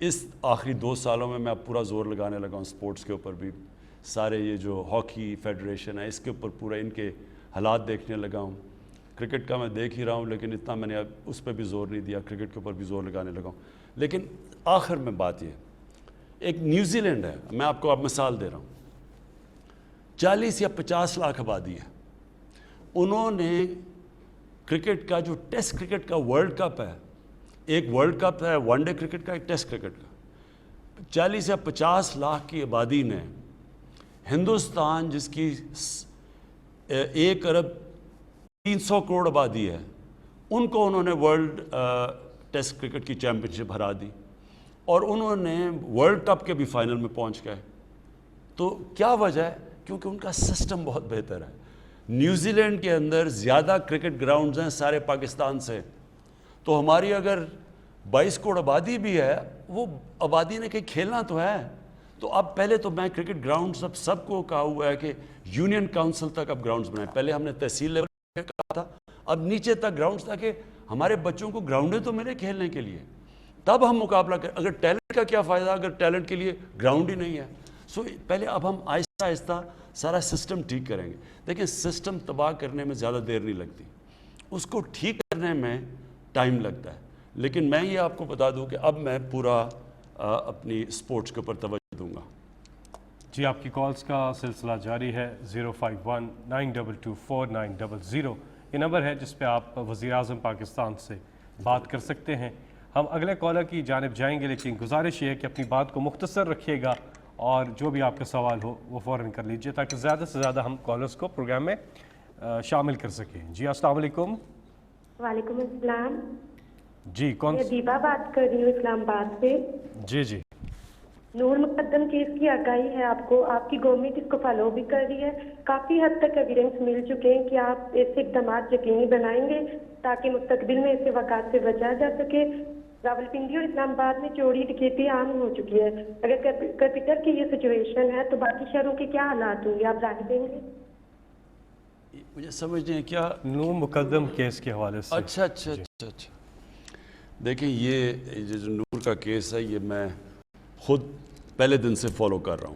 اس آخری 2 سالوں میں اب پورا زور لگانے لگا ہوں سپورٹس کے اوپر بھی. سارے یہ جو ہاکی فیڈریشن ہے اس کے اوپر پورا ان کے حالات دیکھنے لگا ہوں. کرکٹ کا میں دیکھ ہی رہا ہوں, لیکن اتنا میں نے اب اس پہ بھی زور نہیں دیا, کرکٹ کے اوپر بھی زور لگانے لگا ہوں. لیکن آخر میں بات یہ, ایک نیوزی لینڈ ہے, میں آپ کو اب مثال دے رہا ہوں, 40 یا 50 لاکھ آبادی ہے. انہوں نے کرکٹ کا جو ٹیسٹ کرکٹ کا ورلڈ کپ ہے, ایک ورلڈ کپ ہے ون ڈے کرکٹ کا, ایک ٹیسٹ کرکٹ کا, 40 یا 50 لاکھ کی آبادی نے ہندوستان جس کی 1 ارب 300 کروڑ آبادی ہے, ان کو انہوں نے ورلڈ ٹیسٹ کرکٹ کی چیمپئن شپ ہرا دی, اور انہوں نے ورلڈ کپ کے بھی فائنل میں پہنچ گئے. تو کیا وجہ ہے؟ کیونکہ ان کا سسٹم بہت بہتر ہے. نیوزی لینڈ کے اندر زیادہ کرکٹ گراؤنڈز ہیں سارے پاکستان سے, تو ہماری اگر 22 کروڑ آبادی بھی ہے, وہ آبادی نے کہیں کھیلنا تو ہے. تو اب پہلے تو میں کرکٹ گراؤنڈ سب کو کہا ہوا ہے کہ یونین کاؤنسل تک اب گراؤنڈز بنائیں. پہلے ہم نے تحصیل لیول پہ کہا تھا, اب نیچے تک گراؤنڈز, تاکہ ہمارے بچوں کو گراؤنڈیں تو ملے کھیلنے کے لیے, تب ہم مقابلہ کریں. اگر ٹیلنٹ کا کیا فائدہ اگر ٹیلنٹ کے لیے گراؤنڈ ہی نہیں ہے. سو پہلے اب ہم آہستہ آہستہ سارا سسٹم ٹھیک کریں گے. دیکھیں سسٹم تباہ کرنے میں زیادہ دیر نہیں لگتی, اس کو ٹھیک کرنے میں ٹائم لگتا ہے. لیکن میں یہ آپ کو بتا دوں کہ اب میں پورا اپنی سپورٹس کے اوپر توجہ دوں گا. جی آپ کی کالز کا سلسلہ جاری ہے. 051-922-4900 یہ نمبر ہے جس پہ آپ وزیر اعظم پاکستان سے بات کر سکتے ہیں. ہم اگلے کالر کی جانب جائیں گے, لیکن گزارش یہ ہے کہ اپنی بات کو مختصر رکھیے گا اور جو بھی آپ کا سوال ہو وہ فوراً کر لیجئے, تاکہ زیادہ سے زیادہ ہم کالرز کو پروگرام میں شامل کر سکیں. جی السلام علیکم. وعلیکم السلام. جی کون؟ میں دیبا بات کر رہی ہوں اسلام آباد سے. جی نور مقدم کیس کی آگاہی ہے آپ کو, آپ کی گورنمنٹ اس کو فالو بھی کر رہی ہے. کافی حد تک ایویڈنس مل چکے ہیں کہ آپ ایسے اقدامات یقینی بنائیں گے تاکہ مستقبل میں ایسے واقعات سے بچا جا سکے. راولپنڈی اور اسلام آباد میں چوری ڈکیتی عام ہو چکی ہے. اگر کیپٹل کی یہ سچویشن ہے تو باقی شہروں کے کیا حالات ہوں گے, آپ رائے دیں گے؟ مجھے سمجھ نہیں کیا نور مقدم کیس کے حوالے سے. اچھا. دیکھیں یہ جو نور کا کیس ہے یہ میں خود پہلے دن سے فالو کر رہا ہوں.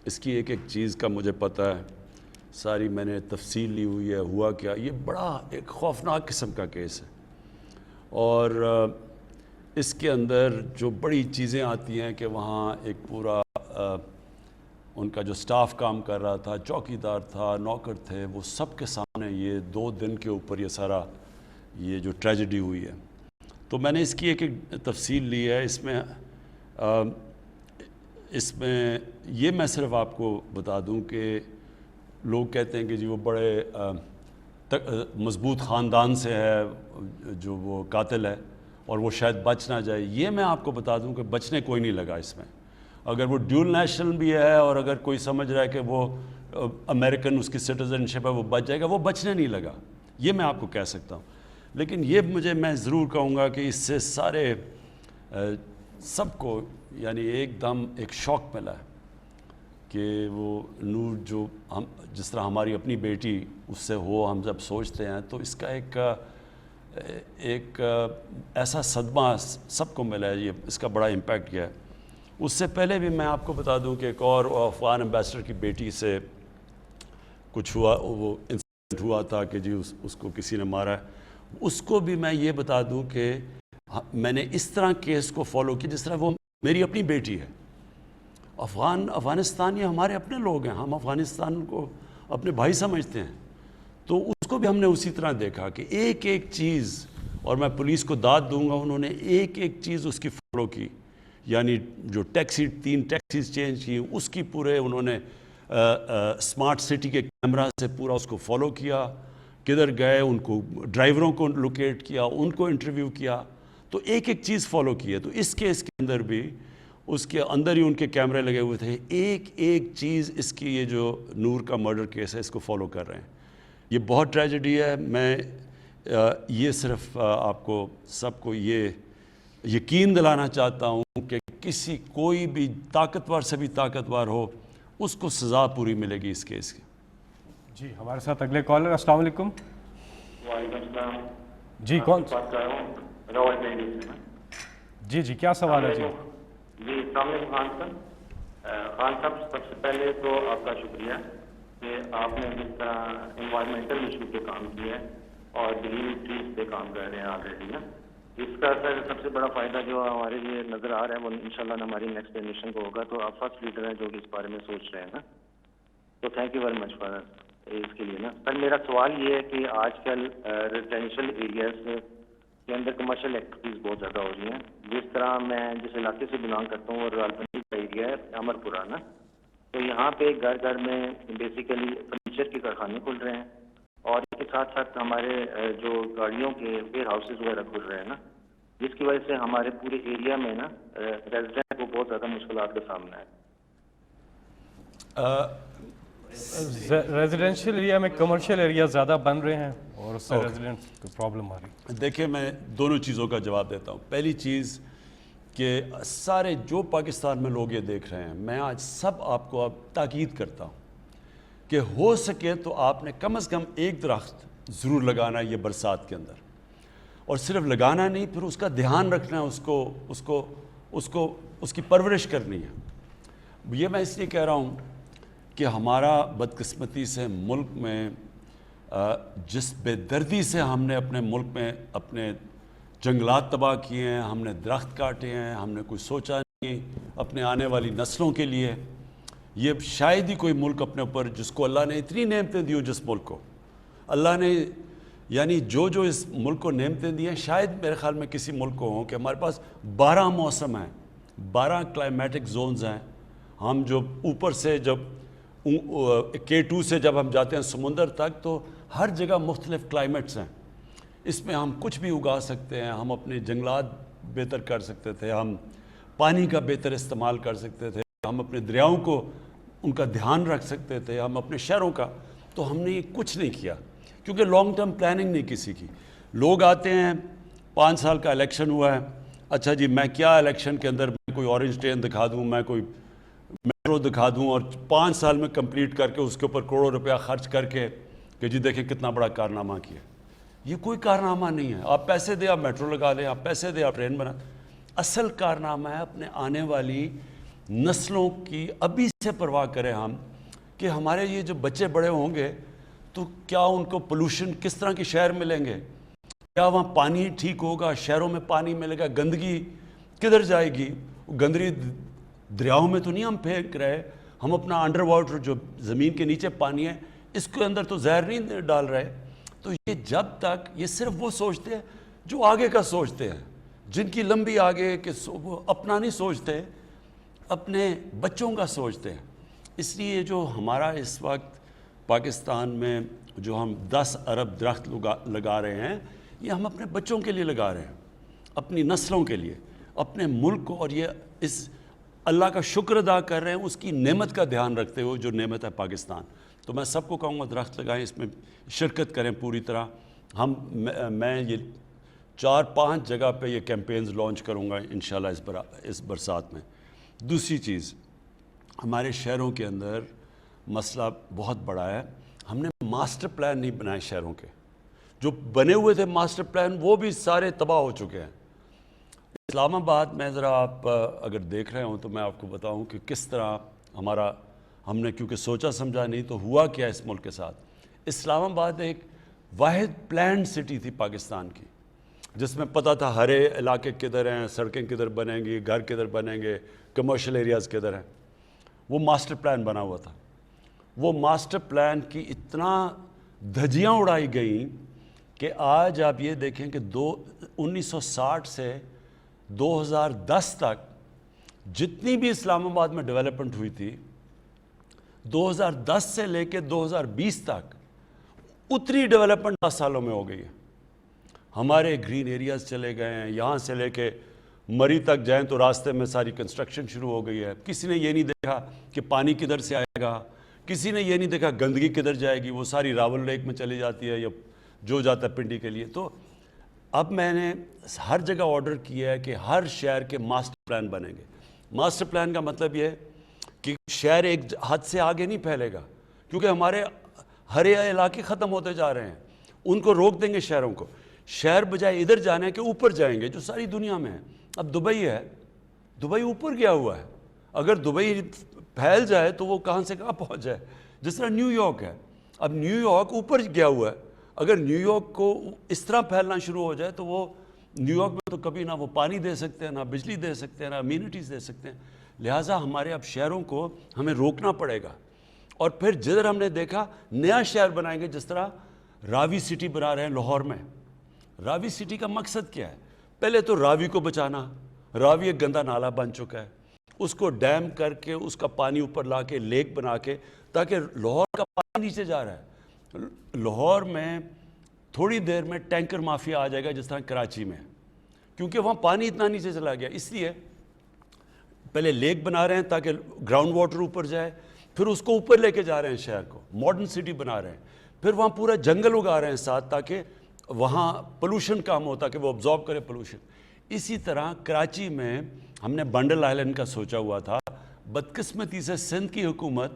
اس کی ایک ایک چیز کا مجھے پتہ ہے, ساری میں نے تفصیل لی ہوئی ہے, ہوا کیا. یہ بڑا ایک خوفناک قسم کا کیس ہے, اور اس کے اندر جو بڑی چیزیں آتی ہیں کہ وہاں ایک پورا ان کا جو سٹاف کام کر رہا تھا, چوکیدار تھا, نوکر تھے, وہ سب کے سامنے یہ 2 دن کے اوپر یہ سارا یہ جو ٹریجڈی ہوئی ہے. تو میں نے اس کی ایک ایک تفصیل لی ہے. اس میں یہ میں صرف آپ کو بتا دوں کہ لوگ کہتے ہیں کہ جی وہ بڑے مضبوط خاندان سے ہے جو وہ قاتل ہے اور وہ شاید بچ نہ جائے. یہ میں آپ کو بتا دوں کہ بچنے کوئی نہیں لگا اس میں. اگر وہ ڈیول نیشنل بھی ہے اور اگر کوئی سمجھ رہا ہے کہ وہ امریکن اس کی سٹیزن شپ ہے وہ بچ جائے گا, وہ بچنے نہیں لگا. یہ میں آپ کو کہہ سکتا ہوں. لیکن یہ میں ضرور کہوں گا کہ اس سے سارے سب کو یعنی ایک دم ایک شوق ملا ہے کہ وہ نور جو ہم جس طرح ہماری اپنی بیٹی اس سے ہو, ہم جب سوچتے ہیں تو اس کا ایک ایسا صدمہ سب کو ملا ہے. یہ اس کا بڑا امپیکٹ کیا ہے. اس سے پہلے بھی میں آپ کو بتا دوں کہ ایک اور افغان ایمبیسڈر کی بیٹی سے کچھ ہوا, وہ انسیڈنٹ ہوا تھا کہ جی اس کو کسی نے مارا ہے. اس کو بھی میں یہ بتا دوں کہ میں نے اس طرح کیس کو فالو کیا جس طرح وہ میری اپنی بیٹی ہے. افغانستان یہ ہمارے اپنے لوگ ہیں, ہم افغانستان کو اپنے بھائی سمجھتے ہیں. تو اس کو بھی ہم نے اسی طرح دیکھا کہ ایک ایک چیز, اور میں پولیس کو داد دوں گا, انہوں نے ایک ایک چیز اس کی فالو کی. یعنی جو 3 ٹیکسیز چینج کی اس کی پورے انہوں نے اسمارٹ سٹی کے کیمرہ سے پورا اس کو فالو کیا, کدھر گئے ان کو ڈرائیوروں کو لوکیٹ کیا, ان کو انٹرویو کیا. تو ایک ایک چیز فالو کی ہے. تو اس کیس کے اندر بھی اس کے اندر ہی ان کے کیمرے لگے ہوئے تھے. ایک ایک چیز اس کی یہ جو نور کا مرڈر کیس ہے اس کو فالو کر رہے ہیں. یہ بہت ٹریجڈی ہے. میں یہ صرف آپ کو سب کو یہ یقین دلانا چاہتا ہوں کہ کوئی بھی طاقتور سے بھی طاقتور ہو اس کو سزا پوری ملے گی اس کیس کی. جی ہمارے ساتھ اگلے کالر. السلام علیکم. وعلیکم السلام. جی کون؟ بات کر رہا ہوں راول میری سے. جی کیا سوال ہے؟ جی السلام علیکم خان صاحب. خان صاحب سب سے پہلے تو آپ کا شکریہ کہ آپ نے جس طرح انوائرمنٹل ایشو پہ کام کیا ہے اور گرین ٹریز پہ کام کر رہے ہیں آلریڈی نا. اس کا سب سے بڑا فائدہ جو ہمارے لیے نظر آ رہا ہے وہ انشاءاللہ ہماری نیکسٹ جنریشن کو ہوگا. تو آپ فرسٹ لیڈر ہیں جو کہ اس بارے میں سوچ رہے ہیں نا. تو thank you very much for اس کے لیے نا. سر میرا سوال یہ ہے کہ آج کل ریزیڈینشیل ایریاز کے اندر کمرشل ایکٹیویٹیز بہت زیادہ ہو رہی ہیں. جس طرح میں جس علاقے سے بلانگ کرتا ہوں وہ راولپنڈی کا ایریا ہے, امر پورہ نا. تو یہاں پہ گھر گھر میں بیسیکلی فرنیچر کے کارخانے کھل رہے ہیں اور اس کے ساتھ ساتھ ہمارے جو گاڑیوں کے ویئر ہاؤسز وغیرہ کھل رہے ہیں نا, جس کی وجہ سے ہمارے پورے ایریا میں نا ریزیڈنٹ کو بہت زیادہ مشکلات کا سامنا ہے. ریزیڈینشیل ایریا میں کمرشل ایریا زیادہ بن رہے ہیں اور اس سے ریزیڈنٹ کو پرابلم آ رہی ہے. دیکھیں میں دونوں چیزوں کا جواب دیتا ہوں. پہلی چیز کہ سارے جو پاکستان میں لوگ یہ دیکھ رہے ہیں, میں آج سب آپ کو اب تاکید کرتا ہوں کہ ہو سکے تو آپ نے کم از کم ایک درخت ضرور لگانا ہے یہ برسات کے اندر. اور صرف لگانا نہیں, پھر اس کا دھیان رکھنا ہے, اس کی پرورش کرنی ہے. یہ میں اس لیے کہہ رہا ہوں کہ ہمارا بدقسمتی سے ملک میں جس بے دردی سے ہم نے اپنے ملک میں اپنے جنگلات تباہ کیے ہیں, ہم نے درخت کاٹے ہیں, ہم نے کوئی سوچا نہیں اپنے آنے والی نسلوں کے لیے. یہ شاید ہی کوئی ملک اپنے اوپر جس کو اللہ نے اتنی نعمتیں دی ہوں, جس ملک کو اللہ نے یعنی جو اس ملک کو نعمتیں دی ہیں, شاید میرے خیال میں کسی ملک کو ہوں کہ ہمارے پاس 12 موسم ہیں, 12 کلائمیٹک زونز ہیں. ہم جو اوپر سے جب K2 سے جب ہم جاتے ہیں سمندر تک تو ہر جگہ مختلف کلائمیٹس ہیں. اس میں ہم کچھ بھی اگا سکتے ہیں, ہم اپنے جنگلات بہتر کر سکتے تھے, ہم پانی کا بہتر استعمال کر سکتے تھے, ہم اپنے دریاؤں کو ان کا دھیان رکھ سکتے تھے, ہم اپنے شہروں کا. تو ہم نے یہ کچھ نہیں کیا کیونکہ لانگ ٹرم پلاننگ نہیں کسی کی. لوگ آتے ہیں, 5 سال کا الیکشن ہوا ہے, اچھا جی میں کیا الیکشن کے اندر میں کوئی اورنج ٹرین دکھا دوں, میں کوئی میٹرو دکھا دوں اور 5 سال میں کمپلیٹ کر کے اس کے اوپر کروڑوں روپیہ خرچ کر کے کہ جی دیکھیں کتنا بڑا کارنامہ کیا. یہ کوئی کارنامہ نہیں ہے. آپ پیسے دیں آپ میٹرو لگا لیں, آپ پیسے دیں آپ ٹرین بنا. اصل کارنامہ ہے اپنے آنے والی نسلوں کی ابھی سے پرواہ کریں ہم, کہ ہمارے یہ جو بچے بڑے ہوں گے تو کیا ان کو پولوشن کس طرح کے شہر ملیں گے, کیا وہاں پانی ٹھیک ہوگا, شہروں میں پانی ملے گا, گندگی کدھر جائے گی. گندگی دریاؤں میں تو نہیں ہم پھینک رہے, ہم اپنا انڈر واٹر جو زمین کے نیچے پانی ہے اس کے اندر تو زہر نہیں ڈال رہے. تو یہ جب تک یہ صرف وہ سوچتے ہیں جو آگے کا سوچتے ہیں, جن کی لمبی آگے کہ وہ اپنا نہیں سوچتے, اپنے بچوں کا سوچتے ہیں. اس لیے جو ہمارا اس وقت پاکستان میں جو ہم 10 ارب درخت لگا رہے ہیں, یہ ہم اپنے بچوں کے لیے لگا رہے ہیں, اپنی نسلوں کے لیے, اپنے ملک کو, اور یہ اس اللہ کا شکر ادا کر رہے ہیں اس کی نعمت کا دھیان رکھتے ہوئے جو نعمت ہے پاکستان. تو میں سب کو کہوں گا درخت لگائیں, اس میں شرکت کریں پوری طرح. میں یہ 4-5 جگہ پہ یہ کیمپینز لانچ کروں گا انشاءاللہ اس برسات میں. دوسری چیز, ہمارے شہروں کے اندر مسئلہ بہت بڑا ہے, ہم نے ماسٹر پلان نہیں بنائے شہروں کے. جو بنے ہوئے تھے ماسٹر پلان وہ بھی سارے تباہ ہو چکے ہیں. اسلام آباد میں ذرا آپ اگر دیکھ رہے ہوں تو میں آپ کو بتاؤں کہ کس طرح ہم نے کیونکہ سوچا سمجھا نہیں تو ہوا کیا اس ملک کے ساتھ. اسلام آباد ایک واحد پلانڈ سٹی تھی پاکستان کی, جس میں پتہ تھا ہرے علاقے کدھر ہیں, سڑکیں کدھر بنیں گی, گھر کدھر بنیں گے, کمرشل ایریاز کدھر ہیں. وہ ماسٹر پلان بنا ہوا تھا. وہ ماسٹر پلان کی اتنا دھجیاں اڑائی گئیں کہ آج آپ یہ دیکھیں کہ 1960 سے 2010 تک جتنی بھی اسلام آباد میں ڈیولپمنٹ ہوئی تھی, 2010 سے لے کے 2020 تک اتنی ڈیولپمنٹ 10 سالوں میں ہو گئی ہے. ہمارے گرین ایریاز چلے گئے ہیں, یہاں سے لے کے مری تک جائیں تو راستے میں ساری کنسٹرکشن شروع ہو گئی ہے. کسی نے یہ نہیں دیکھا کہ پانی کدھر سے آئے گا, کسی نے یہ نہیں دیکھا گندگی کدھر جائے گی, وہ ساری راول لیک میں چلی جاتی ہے یا جو جاتا ہے پنڈی کے لیے. تو اب میں نے ہر جگہ آرڈر کیا ہے کہ ہر شہر کے ماسٹر پلان بنیں گے. ماسٹر پلان کا مطلب یہ ہے کہ شہر ایک حد سے آگے نہیں پھیلے گا, کیونکہ ہمارے ہرے علاقے ختم ہوتے جا رہے ہیں. ان کو روک دیں گے شہروں کو. شہر بجائے ادھر جانے کے اوپر جائیں گے جو ساری دنیا میں ہے. اب دبئی ہے, دبئی اوپر گیا ہوا ہے. اگر دبئی پھیل جائے تو وہ کہاں سے کہاں پہنچ جائے. جس طرح نیو یارک ہے, اب نیو یارک اوپر گیا ہوا ہے. اگر نیو یارک کو اس طرح پھیلنا شروع ہو جائے تو وہ نیو یارک میں تو کبھی نہ وہ پانی دے سکتے ہیں, نہ بجلی دے سکتے ہیں, نہ امینٹیز دے سکتے ہیں. لہٰذا ہمارے اب شہروں کو ہمیں روکنا پڑے گا. اور پھر جدھر ہم نے دیکھا نیا شہر بنائیں گے, جس طرح راوی سٹی بنا رہے ہیں لاہور میں. راوی سٹی کا مقصد کیا ہے؟ پہلے تو راوی کو بچانا. راوی ایک گندا نالا بن چکا ہے, اس کو ڈیم کر کے اس کا پانی اوپر لا کے لیک بنا کے, تاکہ لاہور کا پانی نیچے جا رہا ہے. لاہور میں تھوڑی دیر میں ٹینکر مافیا آ جائے گا جس طرح کراچی میں, کیونکہ وہاں پانی اتنا نیچے چلا گیا. اس لیے پہلے لیک بنا رہے ہیں تاکہ گراؤنڈ واٹر اوپر جائے, پھر اس کو اوپر لے کے جا رہے ہیں شہر کو, ماڈرن سٹی بنا رہے ہیں. پھر وہاں پورا جنگل اگا رہے ہیں ساتھ, تاکہ وہاں پولوشن کم ہو, تاکہ وہ ابزارب کرے پولوشن. اسی طرح کراچی میں ہم نے بنڈل آئلینڈ کا سوچا ہوا تھا. بدقسمتی سے سندھ کی حکومت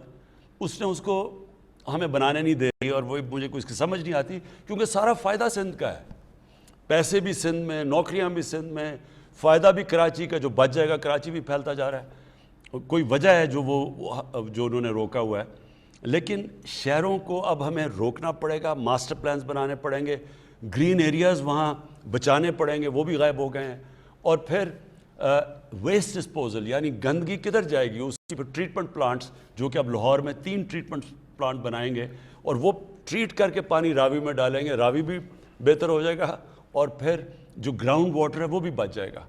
اس نے اس کو ہمیں بنانے نہیں دے رہی, اور وہ مجھے کوئی اس کی سمجھ نہیں آتی, کیونکہ سارا فائدہ سندھ کا ہے. پیسے بھی سندھ میں, نوکریاں بھی سندھ میں, فائدہ بھی کراچی کا. جو بچ جائے گا کراچی بھی پھیلتا جا رہا ہے. کوئی وجہ ہے جو انہوں نے روکا ہوا ہے. لیکن شہروں کو اب ہمیں روکنا پڑے گا, ماسٹر پلانز بنانے پڑیں گے, گرین ایریاز وہاں بچانے پڑیں گے, وہ بھی غائب ہو گئے ہیں. اور پھر ویسٹ ڈسپوزل, یعنی گندگی کدھر جائے گی, اس کی پھر ٹریٹمنٹ پلانٹس, جو کہ اب لاہور میں 3 ٹریٹمنٹ پلانٹ بنائیں گے, اور وہ ٹریٹ کر کے پانی راوی میں ڈالیں گے. راوی بھی بہتر ہو جائے گا, اور پھر جو گراؤنڈ واٹر ہے وہ بھی بچ جائے گا.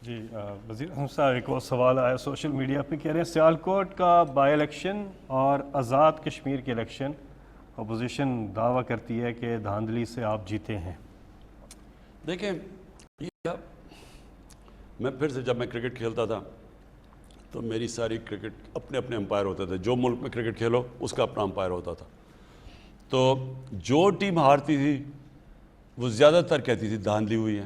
جی وزیر اعظم صاحب, ایک اور سوال آیا سوشل میڈیا پہ, کہہ رہے ہیں سیالکوٹ کا بائی الیکشن اور آزاد کشمیر کے الیکشن, اپوزیشن دعویٰ کرتی ہے کہ دھاندلی سے آپ جیتے ہیں. دیکھیں, میں پھر سے جب میں کرکٹ کھیلتا تھا تو میری ساری کرکٹ اپنے اپنے امپائر ہوتے تھے. جو ملک میں کرکٹ کھیلو اس کا اپنا امپائر ہوتا تھا. تو جو ٹیم ہارتی تھی وہ زیادہ تر کہتی تھی دھاندلی ہوئی ہے,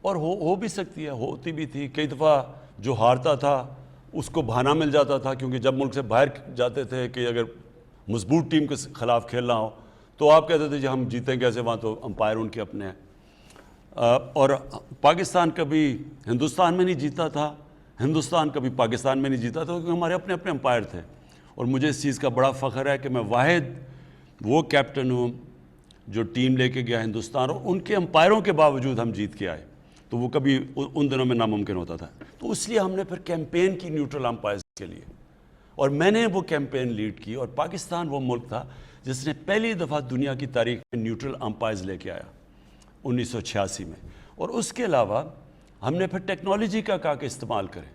اور ہو بھی سکتی ہے, ہوتی بھی تھی. کئی دفعہ جو ہارتا تھا اس کو بہانہ مل جاتا تھا, کیونکہ جب ملک سے باہر جاتے تھے کہ اگر مضبوط ٹیم کے خلاف کھیلنا ہو تو آپ کہتے تھے جی ہم جیتیں کیسے، وہاں تو امپائر ان کے اپنے ہیں۔ اور پاکستان کبھی ہندوستان میں نہیں جیتا تھا، ہندوستان کبھی پاکستان میں نہیں جیتا تھا، کیونکہ ہمارے اپنے اپنے امپائر تھے۔ اور مجھے اس چیز کا بڑا فخر ہے کہ میں واحد وہ کیپٹن ہوں جو ٹیم لے کے گیا ہندوستان، اور ان کے امپائروں کے باوجود ہم جیت کے آئے، تو وہ کبھی ان دنوں میں ناممکن ہوتا تھا۔ تو اس لیے ہم نے پھر کیمپین کی نیوٹرل امپائرز کے لیے، اور میں نے وہ کیمپین لیڈ کی، اور پاکستان وہ ملک تھا جس نے پہلی دفعہ دنیا کی تاریخ میں نیوٹرل امپائرز لے کے آیا 1986 میں۔ اور اس کے علاوہ ہم نے پھر ٹیکنالوجی کا کہا کہ استعمال کریں،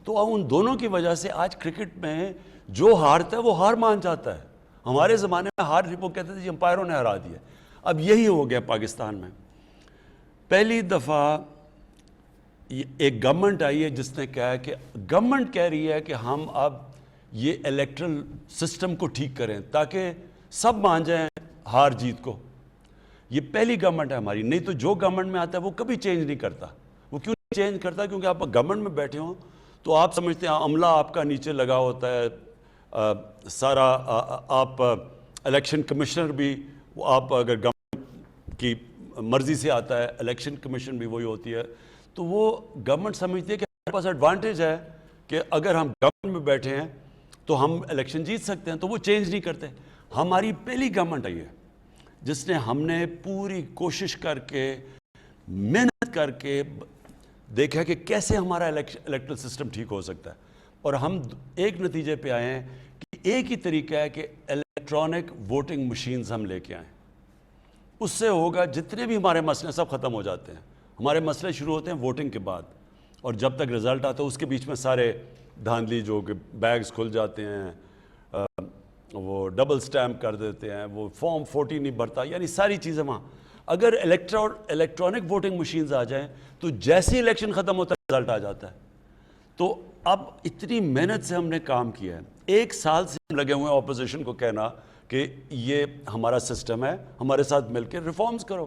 تو اب ان دونوں کی وجہ سے آج کرکٹ میں جو ہارتا ہے وہ ہار مان جاتا ہے۔ ہمارے زمانے میں ہار وہ کہتے تھے جی امپائروں نے ہرا دیا، اب یہی ہو گیا پاکستان میں۔ پہلی دفعہ ایک گورنمنٹ آئی ہے جس نے کہا ہے کہ گورنمنٹ کہہ رہی ہے کہ ہم اب یہ الیکٹرل سسٹم کو ٹھیک کریں تاکہ سب مان جائیں ہار جیت کو۔ یہ پہلی گورنمنٹ ہے ہماری، نہیں تو جو گورنمنٹ میں آتا ہے وہ کبھی چینج نہیں کرتا۔ وہ کیوں نہیں چینج کرتا؟ کیونکہ آپ گورنمنٹ میں بیٹھے ہوں تو آپ سمجھتے ہیں عملہ آپ کا نیچے لگا ہوتا ہے، سارا آپ الیکشن کمشنر بھی، آپ اگر گورنمنٹ کی مرضی سے آتا ہے الیکشن کمیشن بھی وہی ہوتی ہے، تو وہ گورنمنٹ سمجھتی ہے کہ ہمارے پاس ایڈوانٹیج ہے کہ اگر ہم گورنمنٹ میں بیٹھے ہیں تو ہم الیکشن جیت سکتے ہیں، تو وہ چینج نہیں کرتے۔ ہماری پہلی گورنمنٹ آئی ہے جس نے ہم نے پوری کوشش کر کے محنت کر کے دیکھا کہ کیسے ہمارا الیکٹرل سسٹم ٹھیک ہو سکتا ہے، اور ہم ایک نتیجے پہ آئے ہیں کہ ایک ہی طریقہ ہے کہ الیکٹرانک ووٹنگ مشینز ہم لے کے آئیں۔ اس سے ہوگا جتنے بھی ہمارے مسئلے سب ختم ہو جاتے ہیں۔ ہمارے مسئلے شروع ہوتے ہیں ووٹنگ کے بعد، اور جب تک رزلٹ آتا ہے اس کے بیچ میں سارے دھاندلی جو کہ بیگز کھل جاتے ہیں، وہ ڈبل سٹیمپ کر دیتے ہیں، وہ فارم 40 نہیں بھرتا، یعنی ساری چیزیں وہاں۔ اگر الیکٹرانک ووٹنگ مشینز آ جائیں تو جیسے الیکشن ختم ہوتا ہے رزلٹ آ جاتا ہے۔ تو اب اتنی محنت سے ہم نے کام کیا ہے، 1 سال سے ہم لگے ہوئے ہیں اپوزیشن کو کہنا کہ یہ ہمارا سسٹم ہے، ہمارے ساتھ مل کے ریفارمز کرو۔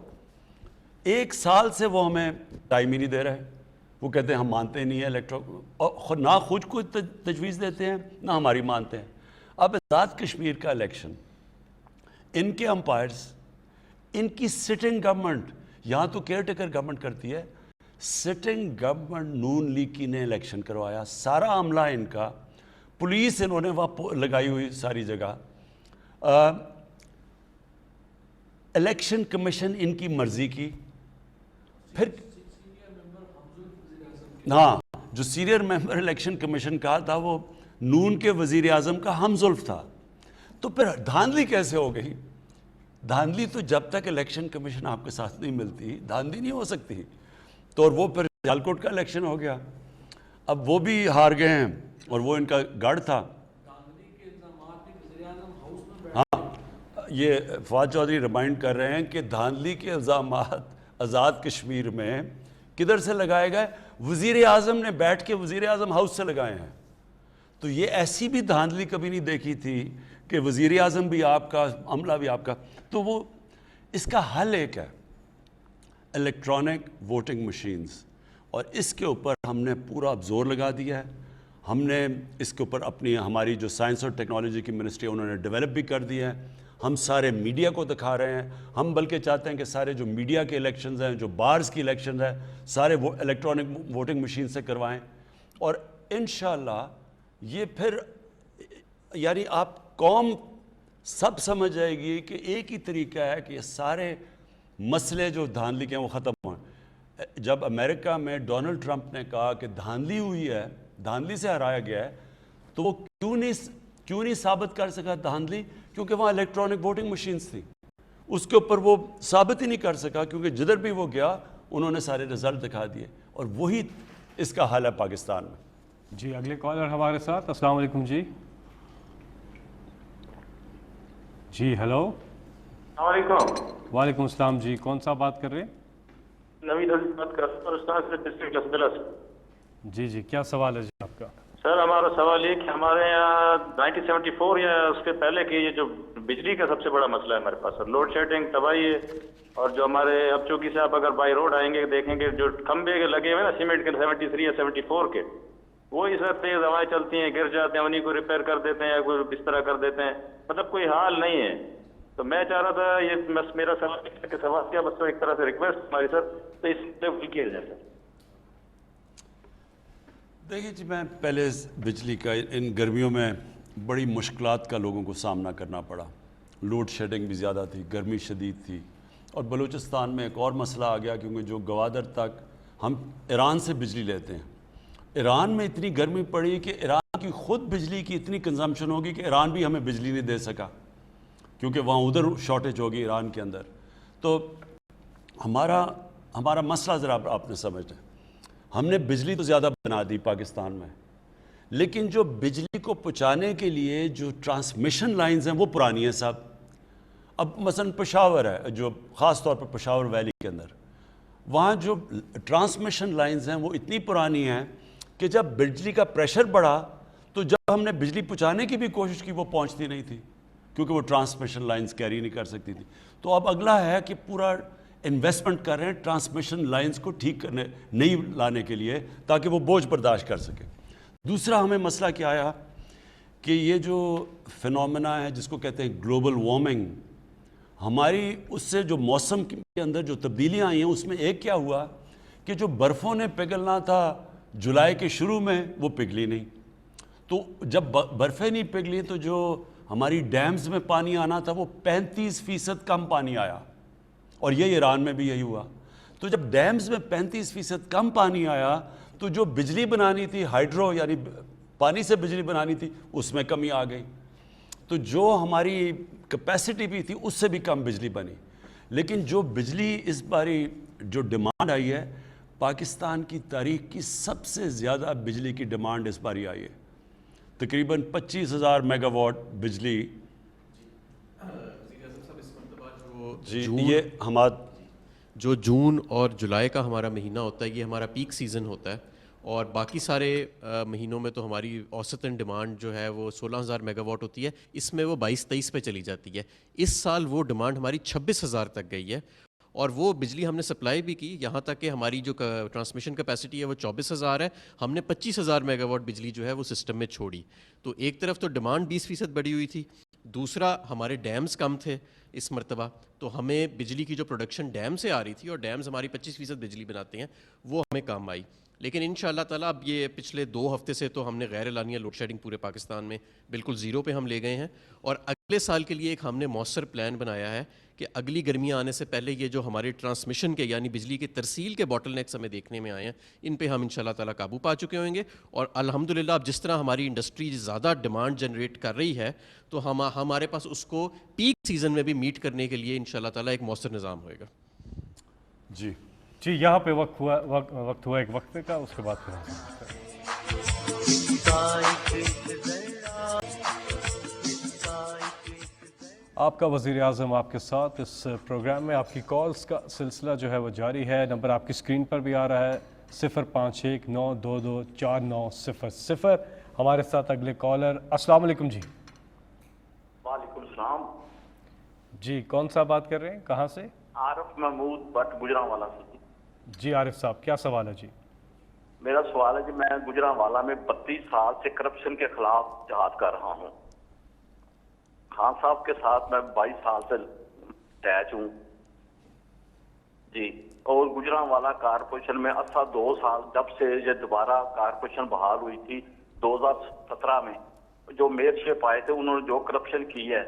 1 سال سے وہ ہمیں ٹائم ہی نہیں دے رہے، وہ کہتے ہیں ہم مانتے نہیں ہیں اور نہ خود کو تجویز دیتے ہیں نہ ہماری مانتے ہیں۔ اب آزاد کشمیر کا الیکشن، ان کے امپائرز، ان کی سٹنگ گورنمنٹ، یہاں تو کیئر ٹیکر گورنمنٹ کرتی ہے، سٹنگ گورنمنٹ نون لیگ کی نے الیکشن کروایا، سارا عملہ ان کا، پولیس انہوں نے وہاں لگائی ہوئی ساری جگہ، الیکشن کمیشن ان کی مرضی کی۔ پھر ہاں، جو سینئر ممبر الیکشن کمیشن کا تھا وہ نون کے وزیر اعظم کا ہم زلف تھا۔ تو پھر دھاندلی کیسے ہو گئی؟ دھاندلی تو جب تک الیکشن کمیشن آپ کے ساتھ نہیں ملتی دھاندلی نہیں ہو سکتی۔ تو اور وہ پھر سیالکوٹ کا الیکشن ہو گیا، اب وہ بھی ہار گئے ہیں اور وہ ان کا گڑھ تھا۔ ہاں، یہ فواد چودھری ریمائنڈ کر رہے ہیں کہ دھاندلی کے الزامات آزاد کشمیر میں کدھر سے لگائے گئے؟ وزیر اعظم نے بیٹھ کے وزیر اعظم ہاؤس سے لگائے ہیں۔ تو یہ ایسی بھی دھاندلی کبھی نہیں دیکھی تھی کہ وزیر اعظم بھی آپ کا، عملہ بھی آپ کا۔ تو وہ اس کا حل ایک ہے، الیکٹرانک ووٹنگ مشینز، اور اس کے اوپر ہم نے پورا زور لگا دیا ہے۔ ہم نے اس کے اوپر ہماری جو سائنس اور ٹیکنالوجی کی منسٹری انہوں نے ڈیولپ بھی کر دی ہے، ہم سارے میڈیا کو دکھا رہے ہیں۔ ہم بلکہ چاہتے ہیں کہ سارے جو میڈیا کے الیکشنز ہیں، جو بارز کی الیکشنز ہیں، سارے وہ الیکٹرانک ووٹنگ مشین سے کروائیں، اور انشاءاللہ یہ پھر یعنی آپ قوم سب سمجھ جائے گی کہ ایک ہی طریقہ ہے کہ یہ سارے مسئلے جو دھاندلی کے ہیں وہ ختم ہوئیں۔ جب امریکہ میں ڈونلڈ ٹرمپ نے کہا کہ دھاندلی ہوئی ہے، دھاندلی سے ہرایا گیا ہے، تو وہ کیوں نہیں ثابت کر سکا دھاندلی؟ کیونکہ وہاں الیکٹرانک ووٹنگ مشینز تھی، اس کے اوپر وہ ثابت ہی نہیں کر سکا، کیونکہ جدھر بھی وہ گیا انہوں نے سارے رزلٹ دکھا دیے، اور وہی اس کا حل ہے پاکستان میں۔ جی اگلے کالر ہمارے ساتھ، السلام علیکم جی۔ جی ہیلو، السلام علیکم۔ وعلیکم السلام جی، کون صاحب بات کر رہے ہیں؟ نوید عزیز بات کر رہا ہوں استاد سے ڈسٹرکٹ اسبلا سے۔ جی جی، کیا سوال ہے جی آپ کا؟ سر ہمارا سوال یہ کہ ہمارے یہاں 1974 یا اس کے پہلے کی یہ جو بجلی کا سب سے بڑا مسئلہ ہے ہمارے پاس سر، لوڈ شیڈنگ تباہی ہے، اور جو ہمارے اب چونکہ سے آپ اگر بائی روڈ آئیں گے دیکھیں گے جو کھمبے کے لگے ہوئے نا سیمنٹ کے 73 یا 74 کے، وہ اس وقت تیز ہوائیں چلتی ہیں، گر جاتے ہیں، انہیں کو ریپیئر کر دیتے ہیں یا کوئی اس طرح کر دیتے ہیں، مطلب کوئی حال نہیں ہے۔ تو میں چاہ رہا تھا یہ میرا سوال کہ سوال کیا بس ایک طرح سے ریکویسٹ ہماری سر تو اس سے کیا جائے سر. دیکھیے جی میں پہلے بجلی کا ان گرمیوں میں بڑی مشکلات کا لوگوں کو سامنا کرنا پڑا. لوڈ شیڈنگ بھی زیادہ تھی, گرمی شدید تھی, اور بلوچستان میں ایک اور مسئلہ آ گیا کیونکہ جو گوادر تک ہم ایران سے بجلی لیتے ہیں, ایران میں اتنی گرمی پڑی کہ ایران کی خود بجلی کی اتنی کنزمپشن ہوگی کہ ایران بھی ہمیں بجلی نہیں دے سکا کیونکہ وہاں ادھر شارٹیج ہوگی ایران کے اندر. تو ہمارا مسئلہ ذرا آپ نے سمجھنا, ہم نے بجلی تو زیادہ بنا دی پاکستان میں, لیکن جو بجلی کو پہنچانے کے لیے جو ٹرانسمیشن لائنز ہیں وہ پرانی ہیں صاحب. اب مثلا پشاور ہے, جو خاص طور پر پشاور ویلی کے اندر, وہاں جو ٹرانسمیشن لائنز ہیں وہ اتنی پرانی ہیں کہ جب بجلی کا پریشر بڑھا تو جب ہم نے بجلی پہنچانے کی بھی کوشش کی وہ پہنچتی نہیں تھی کیونکہ وہ ٹرانسمیشن لائنز کیری نہیں کر سکتی تھی. تو اب اگلا ہے کہ پورا انویسٹمنٹ کر رہے ہیں ٹرانسمیشن لائنز کو ٹھیک کرنے, نہیں لانے کے لیے, تاکہ وہ بوجھ برداشت کر سکے. دوسرا ہمیں مسئلہ کیا آیا کہ یہ جو فنومنا ہے جس کو کہتے ہیں گلوبل وارمنگ, ہماری اس سے جو موسم کے اندر جو تبدیلیاں آئی ہیں اس میں ایک کیا ہوا کہ جو برفوں نے پگھلنا تھا جولائی کے شروع میں وہ پگھلی نہیں. تو جب برفیں نہیں پگھلی تو جو ہماری ڈیمز میں پانی آنا تھا وہ 35% کم پانی آیا, اور یہ ایران میں بھی یہی ہوا. تو جب ڈیمز میں 35% کم پانی آیا تو جو بجلی بنانی تھی ہائیڈرو یعنی پانی سے بجلی بنانی تھی اس میں کمی آ گئی. تو جو ہماری کیپیسٹی بھی تھی اس سے بھی کم بجلی بنی. لیکن جو بجلی اس باری جو ڈیمانڈ آئی ہے, پاکستان کی تاریخ کی سب سے زیادہ بجلی کی ڈیمانڈ اس باری آئی ہے, تقریباً 25,000 میگا واٹ بجلی. جی یہ ہمارا جو جون اور جولائی کا ہمارا مہینہ ہوتا ہے یہ ہمارا پیک سیزن ہوتا ہے, اور باقی سارے مہینوں میں تو ہماری اوسطاً ڈیمانڈ جو ہے وہ 16,000 میگا واٹ ہوتی ہے, اس میں وہ 22-23 پہ چلی جاتی ہے. اس سال وہ ڈیمانڈ ہماری 26,000 تک گئی ہے, اور وہ بجلی ہم نے سپلائی بھی کی, یہاں تک کہ ہماری جو ٹرانسمیشن کیپیسٹی ہے وہ 24,000 ہے, ہم نے 25,000 میگا واٹ بجلی جو ہے وہ سسٹم میں چھوڑی. تو ایک طرف تو ڈیمانڈ 20% بڑھی ہوئی تھی, دوسرا ہمارے ڈیمز کم تھے اس مرتبہ, تو ہمیں بجلی کی جو پروڈکشن ڈیم سے آ رہی تھی, اور ڈیمز ہماری 25% بجلی بناتے ہیں, وہ ہمیں کام آئی. لیکن ان شاء اللہ تعالیٰ اب یہ پچھلے 2 ہفتے سے تو ہم نے غیر اعلانیہ لوڈ شیڈنگ پورے پاکستان میں بالکل زیرو پہ ہم لے گئے ہیں, اور اگلے سال کے لیے ایک ہم نے مؤثر پلان بنایا ہے کہ اگلی گرمیاں آنے سے پہلے یہ جو ہمارے ٹرانسمیشن کے یعنی بجلی کے ترسیل کے باٹل نیکس ہمیں دیکھنے میں آئے ہیں, ان پہ ہم ان شاء اللہ تعالیٰ قابو پا چکے ہوئیں گے. اور الحمدللہ اب جس طرح ہماری انڈسٹری زیادہ ڈیمانڈ جنریٹ کر رہی ہے تو ہمارے پاس اس کو پیک سیزن میں بھی میٹ کرنے کے لیے ان شاء اللہ تعالیٰ ایک مؤثر نظام ہوئے گا. جی یہاں پہ وقت ہوا ایک وقفے کا, اس کے بعد پھر آپ کا وزیر اعظم آپ کے ساتھ اس پروگرام میں. آپ کی کالز کا سلسلہ جو ہے وہ جاری ہے. نمبر آپ کی اسکرین پر بھی آ رہا ہے 0519224900. ہمارے ساتھ اگلے کالر. السلام علیکم جی. وعلیکم السلام جی, کون سا بات کر رہے ہیں, کہاں سے؟ عارف محمود بٹ گجرانوالا سے. جی عارف صاحب, کیا سوال ہے جی؟ میرا سوال ہے کہ میں گجرانوالا میں 32 سال سے کرپشن کے خلاف جہاد کر رہا ہوں. خان صاحب کے ساتھ میں 22 سال سے اٹیچ ہوں جی. اور گجرانوالا کارپوریشن میں 2 سال جب سے یہ دوبارہ کارپوریشن بحال ہوئی تھی 2017 میں, جو میئر شپ آئے تھے انہوں نے جو کرپشن کی ہے,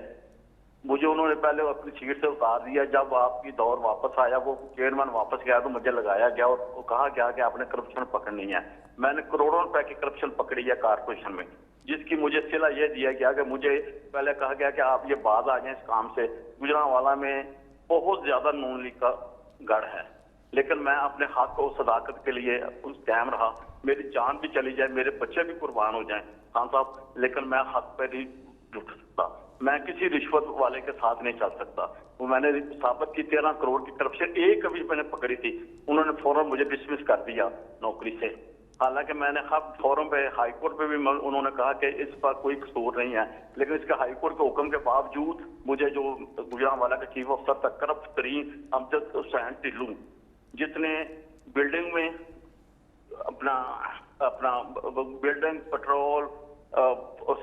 مجھے انہوں نے پہلے اپنی سیٹ سے اتار دیا. جب آپ کی دور واپس آیا, وہ چیئرمین واپس گیا تو مجھے لگایا گیا اور وہ کہا گیا کہ آپ نے کرپشن پکڑنی ہے. میں نے کروڑوں روپے کی کرپشن پکڑی ہے کارپوریشن میں, جس کی مجھے صلہ یہ دیا گیا کہ مجھے پہلے کہا گیا کہ آپ یہ باز آ جائیں اس کام سے. گجرانوالا میں بہت زیادہ نون لیگ کا گڑھ ہے, لیکن میں اپنے حق و صداقت کے لیے اس قائم رہا. میری جان بھی چلی جائے, میرے بچے بھی قربان ہو جائیں خان صاحب, لیکن میں حق پہ نہیں رک سکتا. میں کسی رشوت والے کے ساتھ نہیں چل سکتا. وہ میں نے ثابت کی 13 کروڑ کی کرپشن ایک ابھی میں نے پکڑی تھی, انہوں نے فوراً مجھے ڈسمس کر دیا نوکری سے. حالانکہ میں نے فورم پہ ہائی کورٹ پہ بھی انہوں نے کہا کہ اس پر کوئی قصور نہیں ہے, لیکن اس کے ہائی کورٹ کے حکم کے باوجود مجھے جو گجرانوالا کے چیف افسر تک کرپٹ ترین امجد حسین ٹلو, جتنے بلڈنگ میں اپنا بلڈنگ پیٹرول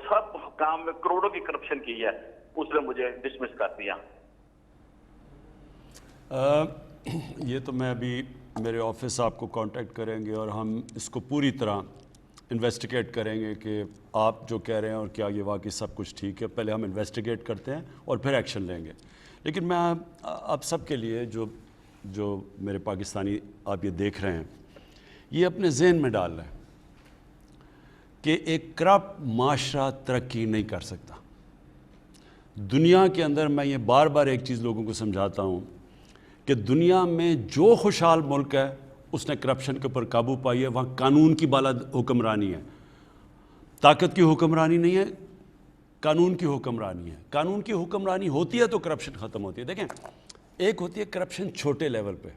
سب کام میں کروڑوں کی کرپشن کی ہے, اس نے مجھے ڈسمس کر دیا. یہ تو میں ابھی میرے آفس آپ کو کانٹیکٹ کریں گے اور ہم اس کو پوری طرح انویسٹیگیٹ کریں گے کہ آپ جو کہہ رہے ہیں اور کیا یہ واقعی سب کچھ ٹھیک ہے. پہلے ہم انویسٹیگیٹ کرتے ہیں اور پھر ایکشن لیں گے. لیکن میں آپ سب کے لیے جو میرے پاکستانی آپ یہ دیکھ رہے ہیں, یہ اپنے ذہن میں ڈال رہے ہیں کہ ایک کرپٹ معاشرہ ترقی نہیں کر سکتا. دنیا کے اندر میں یہ بار بار ایک چیز لوگوں کو سمجھاتا ہوں کہ دنیا میں جو خوشحال ملک ہے اس نے کرپشن کے اوپر قابو پائی ہے. وہاں قانون کی بالا حکمرانی ہے, طاقت کی حکمرانی نہیں ہے, قانون کی حکمرانی ہے. قانون کی حکمرانی ہوتی ہے تو کرپشن ختم ہوتی ہے. دیکھیں, ایک ہوتی ہے کرپشن چھوٹے لیول پہ.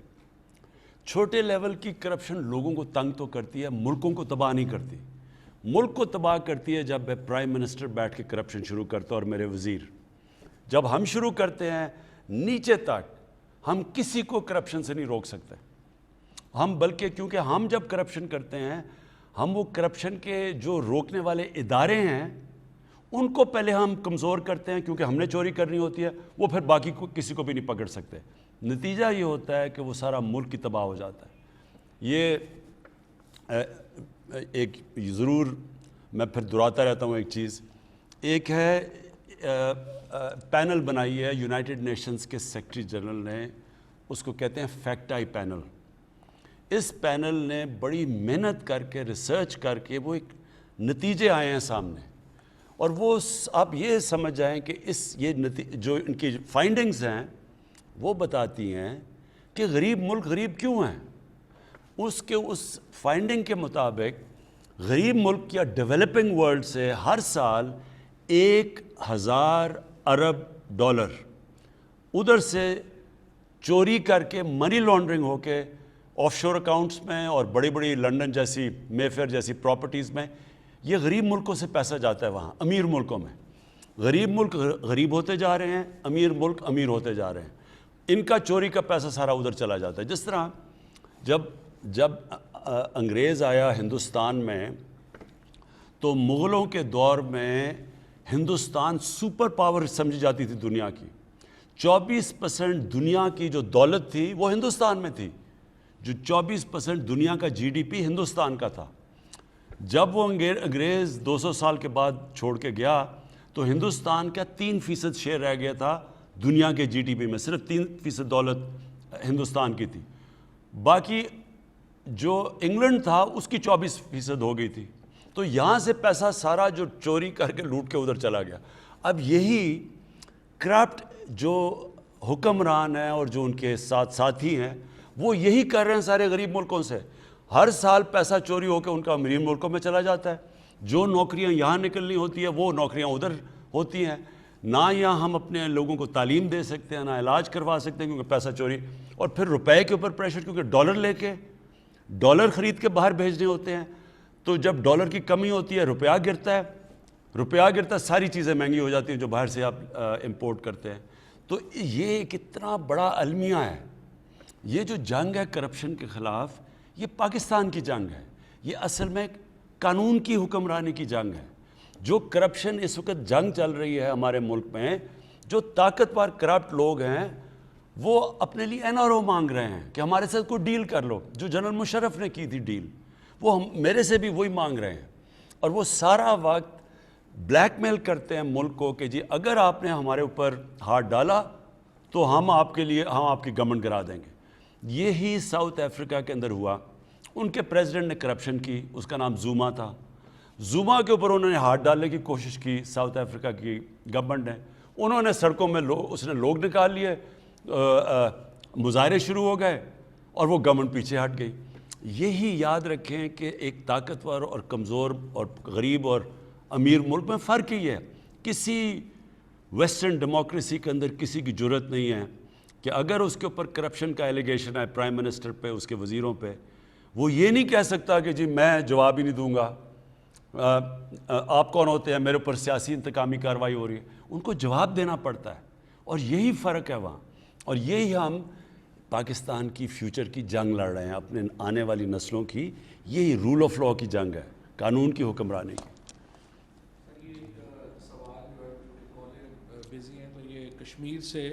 چھوٹے لیول کی کرپشن لوگوں کو تنگ تو کرتی ہے, ملکوں کو تباہ نہیں کرتی. ملک کو تباہ کرتی ہے جب پرائم منسٹر بیٹھ کے کرپشن شروع کرتا ہے اور میرے وزیر. جب ہم شروع کرتے ہیں نیچے تک, ہم کسی کو کرپشن سے نہیں روک سکتے. ہم بلکہ کیونکہ ہم جب کرپشن کرتے ہیں, ہم وہ کرپشن کے جو روکنے والے ادارے ہیں ان کو پہلے ہم کمزور کرتے ہیں, کیونکہ ہم نے چوری کرنی ہوتی ہے, وہ پھر باقی کو کسی کو بھی نہیں پکڑ سکتے. نتیجہ یہ ہوتا ہے کہ وہ سارا ملک کی تباہ ہو جاتا ہے. یہ ایک ضرور میں پھر دہراتا رہتا ہوں ایک چیز. ایک ہے پینل بنائی ہے یونائٹڈ نیشنز کے سیکرٹری جنرل نے, اس کو کہتے ہیں فیکٹ آئی پینل. اس پینل نے بڑی محنت کر کے ریسرچ کر کے وہ ایک نتیجے آئے ہیں سامنے, اور وہ آپ یہ سمجھ جائیں کہ جو ان کی فائنڈنگز ہیں وہ بتاتی ہیں کہ غریب ملک غریب کیوں ہیں. اس فائنڈنگ کے مطابق غریب ملک یا ڈیولپنگ ورلڈ سے ہر سال 1000 ارب ڈالر ادھر سے چوری کر کے, منی لانڈرنگ ہو کے آف شور اکاؤنٹس میں اور بڑی بڑی لنڈن جیسی, مے فیئر جیسی پراپرٹیز میں, یہ غریب ملکوں سے پیسہ جاتا ہے وہاں امیر ملکوں میں. غریب ملک غریب ہوتے جا رہے ہیں, امیر ملک امیر ہوتے جا رہے ہیں. ان کا چوری کا پیسہ سارا ادھر چلا جاتا ہے. جس طرح جب انگریز آیا ہندوستان میں تو مغلوں کے دور میں ہندوستان سپر پاور سمجھی جاتی تھی دنیا کی. 24% دنیا کی جو دولت تھی وہ ہندوستان میں تھی. جو 24% دنیا کا جی ڈی پی ہندوستان کا تھا. جب وہ انگریز 200 سال کے بعد چھوڑ کے گیا تو ہندوستان کا 3% شیئر رہ گیا تھا دنیا کے جی ڈی پی میں. صرف 3% دولت ہندوستان کی تھی. باقی جو انگلینڈ تھا اس کی 24% ہو گئی تھی. تو یہاں سے پیسہ سارا جو چوری کر کے لوٹ کے ادھر چلا گیا. اب یہی کرپٹ جو حکمران ہیں اور جو ان کے ساتھ ساتھی ہیں وہ یہی کر رہے ہیں سارے غریب ملکوں سے. ہر سال پیسہ چوری ہو کے ان کا امیر ملکوں میں چلا جاتا ہے. جو نوکریاں یہاں نکلنی ہوتی ہیں وہ نوکریاں ادھر ہوتی ہیں. نہ یہاں ہم اپنے لوگوں کو تعلیم دے سکتے ہیں, نہ علاج کروا سکتے ہیں کیونکہ پیسہ چوری. اور پھر روپے کے اوپر پریشر, کیونکہ ڈالر لے کے ڈالر خرید کے باہر بھیجنے ہوتے ہیں. تو جب ڈالر کی کمی ہوتی ہے روپیہ گرتا ہے, ساری چیزیں مہنگی ہو جاتی ہیں جو باہر سے آپ امپورٹ کرتے ہیں. تو یہ کتنا بڑا المیہ ہے. یہ جو جنگ ہے کرپشن کے خلاف, یہ پاکستان کی جنگ ہے. یہ اصل میں قانون کی حکمرانی کی جنگ ہے. جو کرپشن اس وقت جنگ چل رہی ہے ہمارے ملک میں, جو طاقتور کرپٹ لوگ ہیں وہ اپنے لیے این آر او مانگ رہے ہیں کہ ہمارے ساتھ کوئی ڈیل کر لو. جو جنرل مشرف نے کی تھی ڈیل, وہ میرے سے بھی وہی مانگ رہے ہیں. اور وہ سارا وقت بلیک میل کرتے ہیں ملک کو کہ جی اگر آپ نے ہمارے اوپر ہاتھ ڈالا تو ہم آپ کی گورنمنٹ گرا دیں گے. یہی ساؤتھ افریقہ کے اندر ہوا. ان کے پریزیڈنٹ نے کرپشن کی, اس کا نام زوما تھا. زوما کے اوپر انہوں نے ہاتھ ڈالنے کی کوشش کی ساؤتھ افریقہ کی گورنمنٹ نے. انہوں نے سڑکوں میں اس نے لوگ نکال لیے, مظاہرے شروع ہو گئے اور وہ گورنمنٹ پیچھے ہٹ گئی. یہی یاد رکھیں کہ ایک طاقتور اور کمزور اور غریب اور امیر ملک میں فرق ہی ہے. کسی ویسٹرن ڈیموکریسی کے اندر کسی کی جرت نہیں ہے کہ اگر اس کے اوپر کرپشن کا ایلیگیشن ہے پرائم منسٹر پہ, اس کے وزیروں پہ, وہ یہ نہیں کہہ سکتا کہ جی میں جواب ہی نہیں دوں گا, آپ کون ہوتے ہیں, میرے اوپر سیاسی انتقامی کارروائی ہو رہی ہے. ان کو جواب دینا پڑتا ہے. اور یہی فرق ہے وہاں. اور یہی ہم پاکستان کی فیوچر کی جنگ لڑ رہے ہیں, اپنے آنے والی نسلوں کی. یہی رول آف لاء کی جنگ ہے, قانون کی حکمرانی کی. یہ ایک سوال جو ہے بزی ہیں, تو یہ کشمیر سے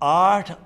8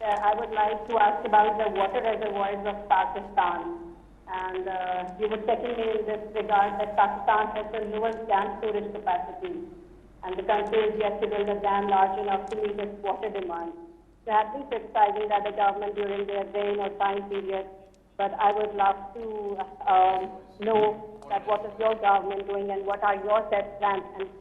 I would like to ask about the water reservoirs of Pakistan, and you were checking me in this regard that Pakistan has the lowest dam storage capacity, and the country is yet to build a dam large enough to meet its water demand. You have been criticizing that the government during their rain or time period, but I would love to know that what is your government doing and what are your set plans, and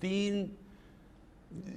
3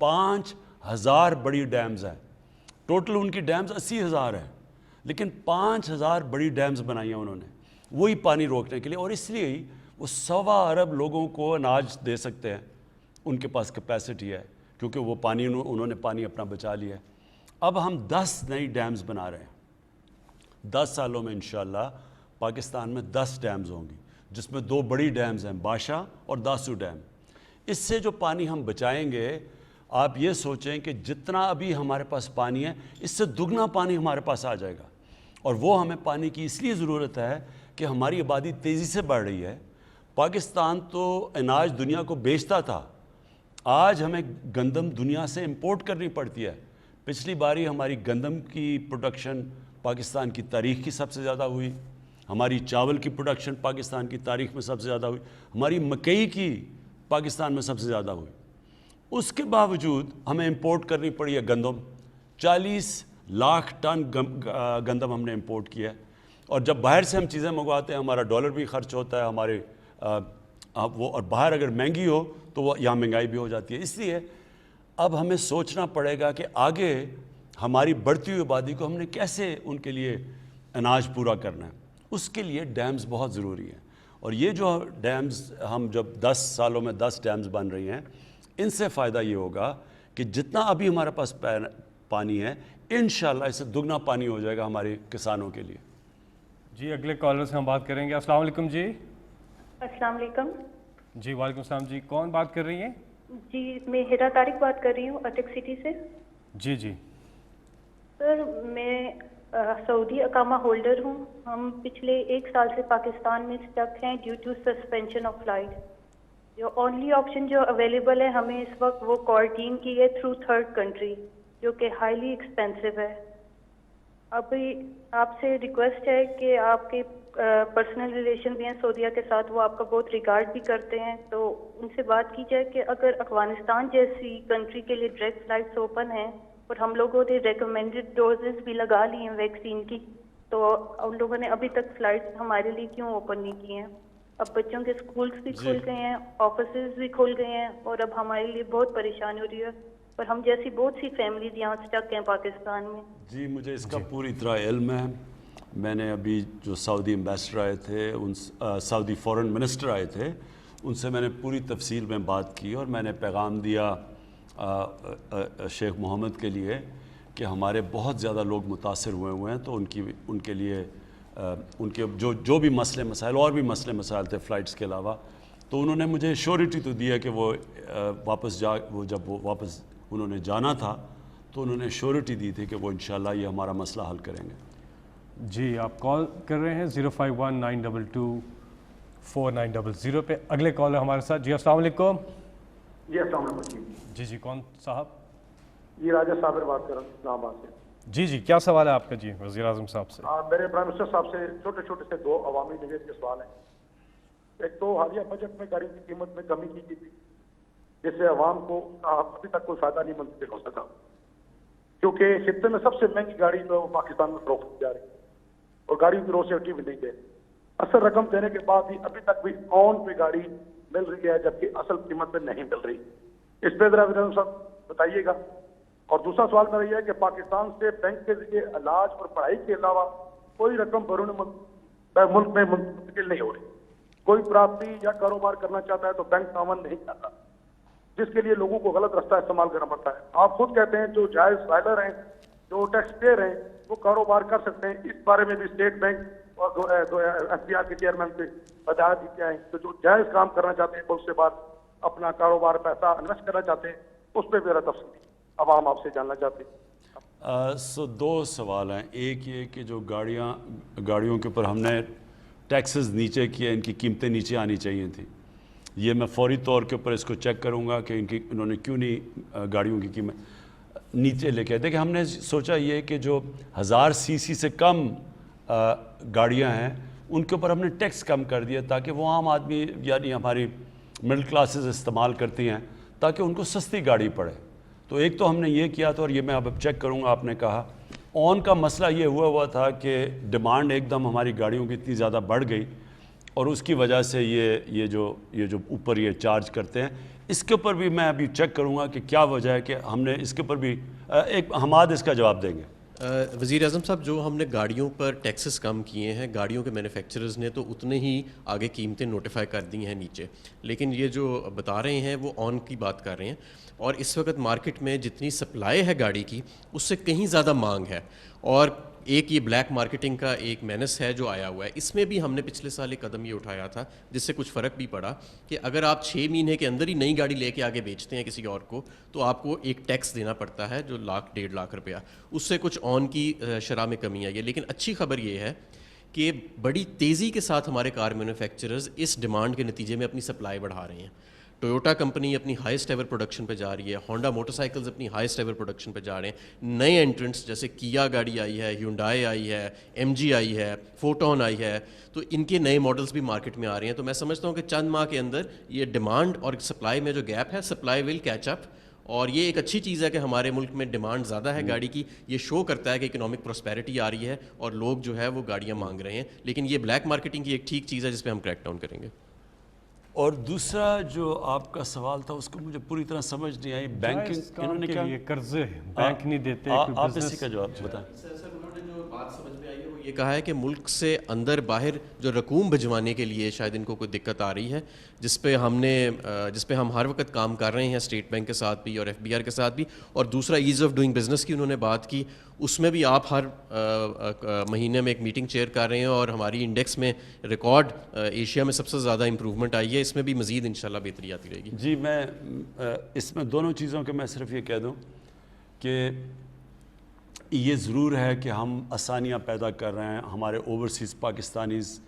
5 1000 بڑی dams ہیں. Total in کی dams 80,000 ہیں, لیکن 5,000 بڑی dams بنائی ہیں انہوں نے وہی پانی روکنے کے لیے. اور اس لیے ہی وہ 1.25 ارب لوگوں کو اناج دے سکتے ہیں. ان کے پاس کیپیسٹی ہے کیونکہ وہ پانی انہوں نے پانی اپنا بچا لیا ہے. اب ہم 10 نئی ڈیمز بنا رہے ہیں. 10 سالوں میں انشاءاللہ پاکستان میں 10 ڈیمز ہوں گی, جس میں 2 بڑی ڈیمز ہیں, باشا اور داسو ڈیم. اس سے جو پانی ہم بچائیں گے, آپ یہ سوچیں کہ جتنا ابھی ہمارے پاس پانی ہے اس سے دگنا پانی ہمارے پاس آ جائے گا. اور وہ ہمیں پانی کی اس لیے ضرورت ہے کہ ہماری آبادی تیزی سے بڑھ رہی ہے. پاکستان تو اناج دنیا کو بیچتا تھا, آج ہمیں گندم دنیا سے امپورٹ کرنی پڑتی ہے. پچھلی باری ہماری گندم کی پروڈکشن پاکستان کی تاریخ کی سب سے زیادہ ہوئی, ہماری چاول کی پروڈکشن پاکستان کی تاریخ میں سب سے زیادہ ہوئی, ہماری مکئی کی پاکستان میں سب سے زیادہ ہوئی. اس کے باوجود ہمیں امپورٹ کرنی پڑی ہے گندم. 40 لاکھ ٹن گندم ہم نے امپورٹ کیا ہے. اور جب باہر سے ہم چیزیں منگواتے ہیں ہمارا ڈالر بھی خرچ ہوتا ہے ہمارے وہ, اور باہر اگر مہنگی ہو تو وہ یہاں مہنگائی بھی ہو جاتی ہے. اس لیے اب ہمیں سوچنا پڑے گا کہ آگے ہماری بڑھتی ہوئی آبادی کو ہم نے کیسے ان کے لیے اناج پورا کرنا ہے. اس کے لیے ڈیمز بہت ضروری ہیں. اور یہ جو ڈیمز ہم جب 10 سالوں میں 10 ڈیمز بن رہی ہیں, ان سے فائدہ یہ ہوگا کہ جتنا ابھی ہمارے پاس پانی ہے انشاءاللہ اس سے دگنا پانی ہو جائے گا ہمارے کسانوں کے لیے. جی اگلے کالر سے ہم بات کریں گے. السلام علیکم. جی السلام علیکم. جی وعلیکم السلام. جی کون بات کر رہی ہیں؟ جی میں ہیرا طارق بات کر رہی ہوں اٹک سٹی سے. جی جی سر میں سعودی اقامہ ہولڈر ہوں. ہم پچھلے 1 سال سے پاکستان میں اسٹک ہیں due to suspension of flight. جو اونلی آپشن جو اویلیبل ہے ہمیں اس وقت وہ کوارنٹین کی ہے تھرو تھرڈ کنٹری, جو کہ ہائیلی ایکسپینسو ہے. ابھی آپ سے ریکویسٹ ہے کہ آپ کے پرسنل ریلیشن بھی ہیں سعودیہ کے ساتھ, وہ آپ کا بہت ریگارڈ بھی کرتے ہیں, تو ان سے بات کی جائے کہ اگر افغانستان جیسی کنٹری کے لیے ڈائریکٹ فلائٹس اوپن ہیں اور ہم لوگوں نے ریکمینڈڈ ڈوزز بھی لگا لی ہیں ویکسین کی, تو ان لوگوں نے ابھی تک فلائٹس ہمارے لیے کیوں اوپن نہیں کی ہیں؟ اب بچوں کے اسکولس بھی کھل گئے ہیں, آفیسز بھی کھل گئے ہیں, اور اب ہمارے لیے بہت پریشانی ہو رہی ہے. اور ہم جیسی بہت سی فیملیز یہاں اسٹک ہیں پاکستان میں. جی مجھے اس کا پوری طرح علم ہے. میں نے ابھی جو سعودی ایمبیسڈر آئے تھے, سعودی فورن منسٹر آئے تھے, ان سے میں نے پوری تفصیل میں بات کی, اور میں نے پیغام دیا شیخ محمد کے لیے کہ ہمارے بہت زیادہ لوگ متاثر ہوئے ہیں, تو ان کے لیے ان کے جو بھی مسئلے مسائل, اور بھی مسئلے مسائل تھے فلائٹس کے علاوہ, تو انہوں نے مجھے شیورٹی تو دیا کہ وہ جب وہ واپس انہوں نے جانا تھا تو انہوں نے شیورٹی دی تھی کہ وہ انشاءاللہ یہ ہمارا مسئلہ حل کریں گے. جی آپ کال کر رہے ہیں 051-922-4900 پہ. اگلے کال ہے ہمارے ساتھ. جی السلام علیکم. جی السلام علیکم. جی کون صاحب؟ جی راجہ صابر بات کر رہا ہوں اسلام آباد سے. جی کیا سوال ہے آپ کا؟ جی وزیر اعظم صاحب سے. میرے پرائم منسٹر صاحب سے چھوٹے چھوٹے سے 2 عوامی نوید کے سوال ہیں. ایک تو حالیہ بجٹ میں گاڑی کی قیمت میں کمی کی گئی تھی, جس سے عوام کو ابھی تک کوئی فائدہ نہیں منتقل ہو سکا, کیونکہ خطے میں سب سے مہنگی گاڑی جو پاکستان میں فروخت کی جا رہی ہے, اور گاڑی کی روسیٹی بھی نہیں ہے. اصل رقم دینے کے بعد بھی ابھی تک بھی آن پہ گاڑی مل رہی ہے, جبکہ اصل قیمت پہ نہیں مل رہی. اس پہ ذرا وزیر صاحب بتائیے گا. اور دوسرا سوال میرا یہ ہے کہ پاکستان سے بینک کے ذریعے علاج اور پڑھائی کے علاوہ کوئی رقم بیرون ملک میں منتقل نہیں ہو رہی. کوئی پراپرٹی یا کاروبار کرنا چاہتا ہے تو بینک تعاون نہیں کرتا, جس کے لیے لوگوں کو غلط راستہ استعمال کرنا پڑتا ہے. آپ خود کہتے ہیں جو جائز فائلر ہیں, جو ٹیکس پیئر ہیں, وہ کاروبار کر سکتے ہیں. اس بارے میں بھی اسٹیٹ بینک اور ایف بی آر کے چیئرمین سے ہدایت دی کیا ہے کہ جو جائز کام کرنا چاہتے ہیں ملک سے بعد اپنا کاروبار پیسہ انویسٹ کرنا چاہتے ہیں, اس پہ میرا تفصیل عوام آپ سے جاننا چاہتے ہیں. 2 سوال ہیں. ایک یہ کہ جو گاڑیوں کے اوپر ہم نے ٹیکسز نیچے کیے, ان کی قیمتیں نیچے آنی چاہیے تھیں. یہ میں فوری طور کے اوپر اس کو چیک کروں گا کہ انہوں نے کیوں نہیں گاڑیوں کی قیمت نیچے لے کے. دیکھیں ہم نے سوچا یہ کہ جو 1000 cc سے کم گاڑیاں ہیں ان کے اوپر ہم نے ٹیکس کم کر دیا, تاکہ وہ عام آدمی یعنی ہماری مڈل کلاسز استعمال کرتی ہیں, تاکہ ان کو سستی گاڑی پڑے. تو ایک تو ہم نے یہ کیا تھا, اور یہ میں اب چیک کروں گا. آپ نے کہا آن کا مسئلہ یہ ہوا تھا کہ ڈیمانڈ ایک دم ہماری گاڑیوں کی اتنی زیادہ بڑھ گئی, اور اس کی وجہ سے یہ جو اوپر یہ چارج کرتے ہیں. اس کے اوپر بھی میں ابھی چیک کروں گا کہ کیا وجہ ہے کہ ہم نے اس کے اوپر بھی ایک حماد اس کا جواب دیں گے. وزیر اعظم صاحب، جو ہم نے گاڑیوں پر ٹیکسز کم کیے ہیں، گاڑیوں کے مینوفیکچررز نے تو اتنے ہی آگے قیمتیں نوٹیفائی کر دی ہیں نیچے، لیکن یہ جو بتا رہے ہیں وہ آن کی بات کر رہے ہیں، اور اس وقت مارکیٹ میں جتنی سپلائی ہے گاڑی کی اس سے کہیں زیادہ مانگ ہے. اور ایک یہ بلیک مارکیٹنگ کا ایک مینس ہے جو آیا ہوا ہے. اس میں بھی ہم نے پچھلے سال ایک قدم یہ اٹھایا تھا جس سے کچھ فرق بھی پڑا کہ اگر آپ 6 مہینے کے اندر ہی نئی گاڑی لے کے آگے بیچتے ہیں کسی اور کو تو آپ کو ایک ٹیکس دینا پڑتا ہے جو 1,00,000 1,50,000 روپیہ. اس سے کچھ آن کی شرح میں کمی آئی ہے. لیکن اچھی خبر یہ ہے کہ بڑی تیزی کے ساتھ ہمارے کار مینوفیکچررز اس ڈیمانڈ کے نتیجے میں اپنی سپلائی بڑھا رہے ہیں. ٹویوٹا کمپنی اپنی ہائیسٹ ایور پروڈکشن پہ جا رہی ہے، ہونڈا موٹر سائیکلز اپنی ہائیسٹ ایور پروڈکشن پہ جا رہے ہیں. نئے انٹرنٹس جیسے کیا گاڑی آئی ہے، ہیونڈائی آئی ہے، ایم جی آئی ہے، فوٹون آئی ہے، تو ان کے نئے ماڈلز بھی مارکیٹ میں آ رہے ہیں. تو میں سمجھتا ہوں کہ چند ماہ کے اندر یہ ڈیمانڈ اور سپلائی میں جو گیپ ہے، سپلائی ول کیچ اپ. اور یہ ایک اچھی چیز ہے کہ ہمارے ملک میں ڈیمانڈ زیادہ ہے گاڑی کی. یہ شو کرتا ہے کہ اکنامک پراسپیرٹی آ رہی ہے اور لوگ جو ہے وہ گاڑیاں مانگ رہے ہیں. لیکن یہ بلیک مارکیٹنگ کی ایک ٹھیک چیز ہے جس پہ ہم کریک ڈاؤن کریں گے. اور دوسرا جو آپ کا سوال تھا اس کو مجھے پوری طرح سمجھ نہیں آئی. بینکنگ انہوں نے کیا قرضے بینک نہیں دیتے، آپ اسی کا جواب بتائیں. انہوں نے جو بات سمجھ میں آئی ہے وہ یہ کہا ہے کہ ملک سے اندر باہر جو رقوم بھجوانے کے لیے شاید ان کو کوئی دقت آ رہی ہے، جس پہ ہم ہر وقت کام کر رہے ہیں اسٹیٹ بینک کے ساتھ بھی اور ایف بی آر کے ساتھ بھی. اور دوسرا ایز آف ڈوئنگ بزنس کی انہوں نے بات کی، اس میں بھی آپ ہر مہینے میں ایک میٹنگ چیئر کر رہے ہیں اور ہماری انڈیکس میں ریکارڈ ایشیا میں سب سے زیادہ امپروومنٹ آئی ہے. اس میں بھی مزید انشاءاللہ بہتری آتی رہے گی. جی میں اس میں دونوں چیزوں کے میں صرف یہ کہہ دوں کہ یہ ضرور ہے کہ ہم آسانیاں پیدا کر رہے ہیں ہمارے اوورسیز پاکستانیز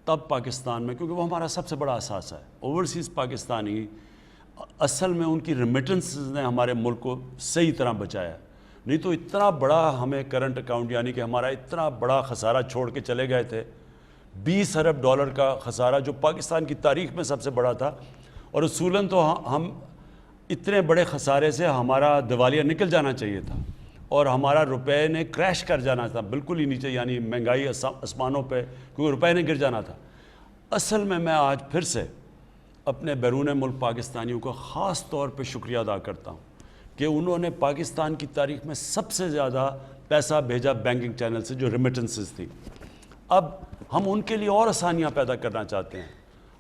تب پاکستان میں، کیونکہ وہ ہمارا سب سے بڑا اثاثہ ہے. اوورسیز پاکستانی اصل میں ان کی ریمیٹنسز نے ہمارے ملک کو صحیح طرح بچایا. نہیں تو اتنا بڑا ہمیں کرنٹ اکاؤنٹ یعنی کہ ہمارا اتنا بڑا خسارہ چھوڑ کے چلے گئے تھے، $20 ارب کا خسارہ جو پاکستان کی تاریخ میں سب سے بڑا تھا. اور اصولاً تو ہم اتنے بڑے خسارے سے ہمارا دیوالیہ نکل جانا چاہیے تھا اور ہمارا روپے نے کریش کر جانا تھا بالکل ہی نیچے، یعنی مہنگائی آسمانوں پہ، کیونکہ روپے نے گر جانا تھا. اصل میں آج پھر سے اپنے بیرون ملک پاکستانیوں کا خاص طور پہ شکریہ ادا کرتا ہوں کہ انہوں نے پاکستان کی تاریخ میں سب سے زیادہ پیسہ بھیجا بینکنگ چینل سے جو ریمیٹنسز تھی. اب ہم ان کے لیے اور آسانیاں پیدا کرنا چاہتے ہیں.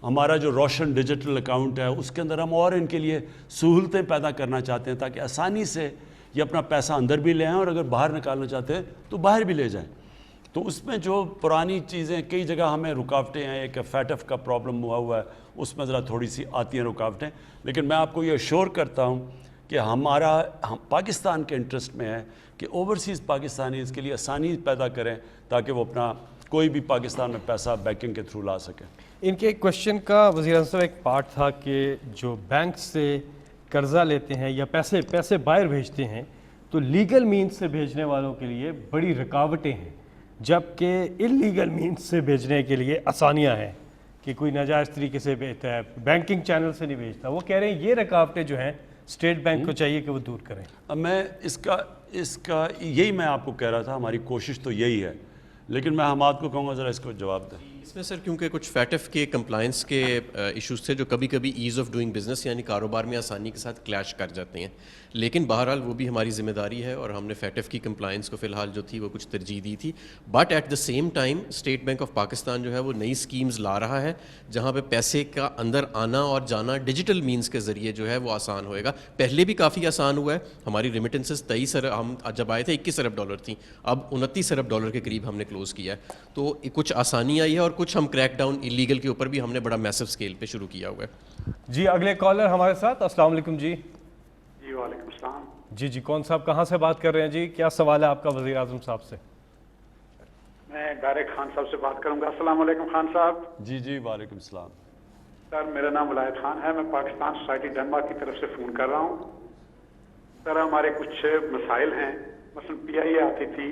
ہمارا جو روشن ڈیجیٹل اکاؤنٹ ہے اس کے اندر ہم اور ان کے لیے سہولتیں پیدا کرنا چاہتے ہیں تاکہ آسانی سے یہ اپنا پیسہ اندر بھی لے آئیں اور اگر باہر نکالنا چاہتے ہیں تو باہر بھی لے جائیں. تو اس میں جو پرانی چیزیں کئی جگہ ہمیں رکاوٹیں ہیں، ایک FATF کا پرابلم ہوا ہے، اس میں ذرا تھوڑی سی آتی ہیں رکاوٹیں. لیکن میں آپ کو یہ اشور کرتا ہوں کہ ہمارا پاکستان کے انٹرسٹ میں ہے کہ اوورسیز پاکستانی اس کے لیے آسانی پیدا کریں تاکہ وہ اپنا کوئی بھی پاکستان میں پیسہ بینکنگ کے تھرو لا سکیں. ان کے ایک کوشچن کا وزیر اعظم صاحب ایک پارٹ تھا کہ جو بینک سے قرضہ لیتے ہیں یا پیسے باہر بھیجتے ہیں تو لیگل مینز سے بھیجنے والوں کے لیے بڑی رکاوٹیں ہیں، جبکہ انلیگل مینز سے بھیجنے کے لیے آسانیاں ہیں کہ کوئی ناجائز طریقے سے بھیجتا ہے، بینکنگ چینل سے نہیں بھیجتا. وہ کہہ رہے ہیں یہ رکاوٹیں جو ہیں اسٹیٹ بینک کو چاہیے کہ وہ دور کریں. میں اس کا یہی میں آپ کو کہہ رہا تھا، ہماری کوشش تو یہی ہے. لیکن میں حماد کو کہوں گا ذرا اس کو جواب دیں. اس میں سر کیونکہ کچھ FATF کے کمپلائنس کے ایشوز تھے جو کبھی کبھی ایز آف ڈوئنگ بزنس یعنی کاروبار میں آسانی کے ساتھ کلیش کر جاتے ہیں. لیکن بہرحال وہ بھی ہماری ذمہ داری ہے اور ہم نے FATF کی کمپلائنس کو فی الحال جو تھی وہ کچھ ترجیح دی تھی. But at the same time State Bank of Pakistan جو ہے وہ نئی اسکیمز لا رہا ہے جہاں پہ پیسے کا اندر آنا اور جانا ڈیجیٹل مینز کے ذریعے جو ہے وہ آسان ہوئے گا. پہلے بھی کافی آسان ہوا ہے. ہماری ریمیٹنسز 23 ارب ہم جب آئے تھے $21 ارب تھیں، اب $29 ارب کے قریب ہم نے کلوز کیا ہے. تو کچھ آسانی آئی ہے اور کچھ ہم کریک ڈاؤن انلیگل کے اوپر بھی ہم نے بڑا میسو اسکیل پہ شروع کیا ہوا ہے. جی اگلے کالر ہمارے ساتھ. السلام علیکم. جی جی وعلیکم السلام. جی کون صاحب کہاں سے بات کر رہے ہیں؟ جی کیا سوال ہے آپ کا وزیر اعظم صاحب سے؟ میں ڈائریکٹ خان صاحب سے بات کروں گا. السلام علیکم خان صاحب. جی وعلیکم السلام. سر میرا نام ولایت خان ہے، میں پاکستان سوسائٹی ڈنمارک کی طرف سے فون کر رہا ہوں. سر ہمارے کچھ مسائل ہیں، مثلا PIA آتی تھی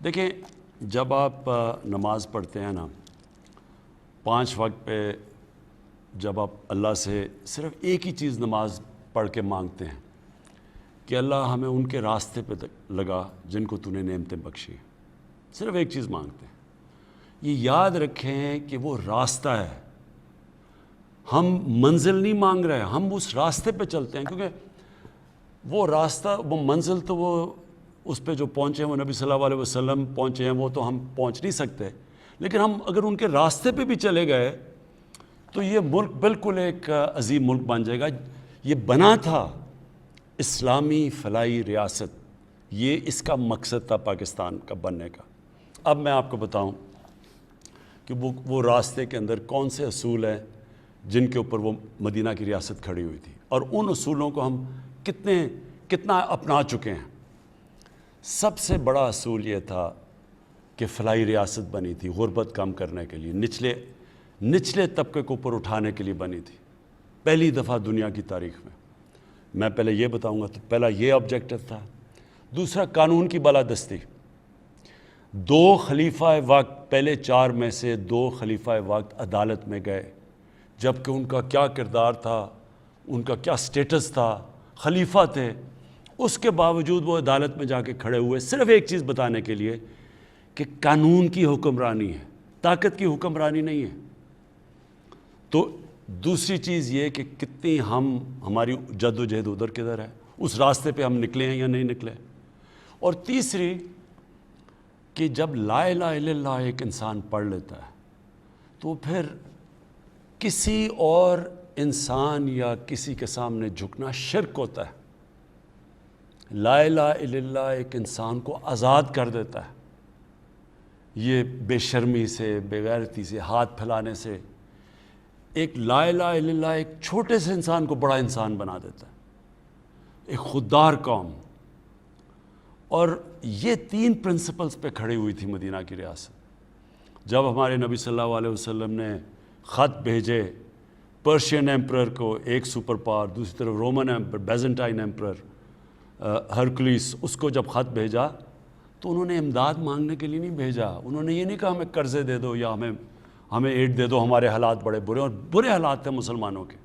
دیکھیں جب آپ نماز پڑھتے ہیں نا 5 وقت پہ، جب آپ اللہ سے صرف ایک ہی چیز نماز پڑھ کے مانگتے ہیں کہ اللہ ہمیں ان کے راستے پہ لگا جن کو تو نے نعمتیں بخشی ہیں، صرف ایک چیز مانگتے ہیں، یہ یاد رکھیں کہ وہ راستہ ہے، ہم منزل نہیں مانگ رہے، ہم اس راستے پہ چلتے ہیں، کیونکہ وہ راستہ، وہ منزل تو وہ اس پہ جو پہنچے ہیں وہ نبی صلی اللہ علیہ وسلم پہنچے ہیں، وہ تو ہم پہنچ نہیں سکتے، لیکن ہم اگر ان کے راستے پہ بھی چلے گئے تو یہ ملک بالکل ایک عظیم ملک بن جائے گا۔ یہ بنا تھا اسلامی فلاحی ریاست، یہ اس کا مقصد تھا پاکستان کا بننے کا۔ اب میں آپ کو بتاؤں کہ وہ راستے کے اندر کون سے اصول ہیں جن کے اوپر وہ مدینہ کی ریاست کھڑی ہوئی تھی، اور ان اصولوں کو ہم کتنا اپنا چکے ہیں۔ سب سے بڑا اصول یہ تھا کہ فلاحی ریاست بنی تھی غربت کم کرنے کے لیے، نچلے طبقے کو اوپر اٹھانے کے لیے بنی تھی، پہلی دفعہ دنیا کی تاریخ میں۔ میں پہلے یہ بتاؤں گا، تو پہلا یہ آبجیکٹو تھا۔ دوسرا قانون کی بالادستی، 2 خلیفہ وقت، پہلے 4 میں سے 2 خلیفہ وقت عدالت میں گئے، جبکہ ان کا کیا کردار تھا، ان کا کیا سٹیٹس تھا، خلیفہ تھے، اس کے باوجود وہ عدالت میں جا کے کھڑے ہوئے صرف ایک چیز بتانے کے لیے کہ قانون کی حکمرانی ہے، طاقت کی حکمرانی نہیں ہے۔ تو دوسری چیز یہ کہ کتنی ہماری جد و جہد ادھر کدھر ہے، اس راستے پہ ہم نکلے ہیں یا نہیں نکلے۔ اور تیسری کہ جب لا الہ الا اللہ ایک انسان پڑھ لیتا ہے تو پھر کسی اور انسان یا کسی کے سامنے جھکنا شرک ہوتا ہے۔ لا الہ الا اللہ ایک انسان کو آزاد کر دیتا ہے، یہ بے شرمی سے، بے غیرتی سے، ہاتھ پھیلانے سے۔ ایک لا الہ الا اللہ ایک چھوٹے سے انسان کو بڑا انسان بنا دیتا ہے، ایک خوددار قوم۔ اور یہ 3 پرنسپلز پہ کھڑی ہوئی تھی مدینہ کی ریاست۔ جب ہمارے نبی صلی اللہ علیہ وسلم نے خط بھیجے پرشین ایمپرر کو، ایک سپر پاور، دوسری طرف رومن ایمپرر، بیزنٹائن ایمپرر ہرکلیس، اس کو جب خط بھیجا تو انہوں نے امداد مانگنے کے لیے نہیں بھیجا، انہوں نے یہ نہیں کہا ہمیں قرضے دے دو یا ہمیں ایڈ دے دو، ہمارے حالات بڑے برے، اور برے حالات تھے مسلمانوں کے۔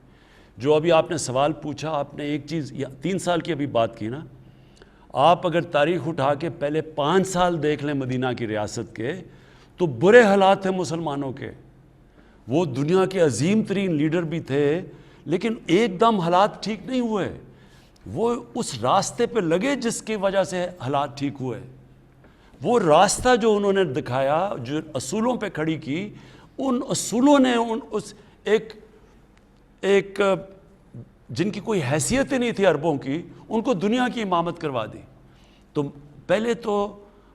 جو ابھی آپ نے سوال پوچھا، آپ نے ایک چیز 3 سال کی ابھی بات کی نا، آپ اگر تاریخ اٹھا کے پہلے 5 سال دیکھ لیں مدینہ کی ریاست کے، تو برے حالات تھے مسلمانوں کے۔ وہ دنیا کے عظیم ترین لیڈر بھی تھے، لیکن ایک دم حالات ٹھیک نہیں ہوئے، وہ اس راستے پہ لگے جس کی وجہ سے حالات ٹھیک ہوئے۔ وہ راستہ جو انہوں نے دکھایا، جو اصولوں پہ کھڑی کی، ان اصولوں نے ایک جن کی کوئی حیثیت ہی نہیں تھی عربوں کی، ان کو دنیا کی امامت کروا دی۔ تو پہلے تو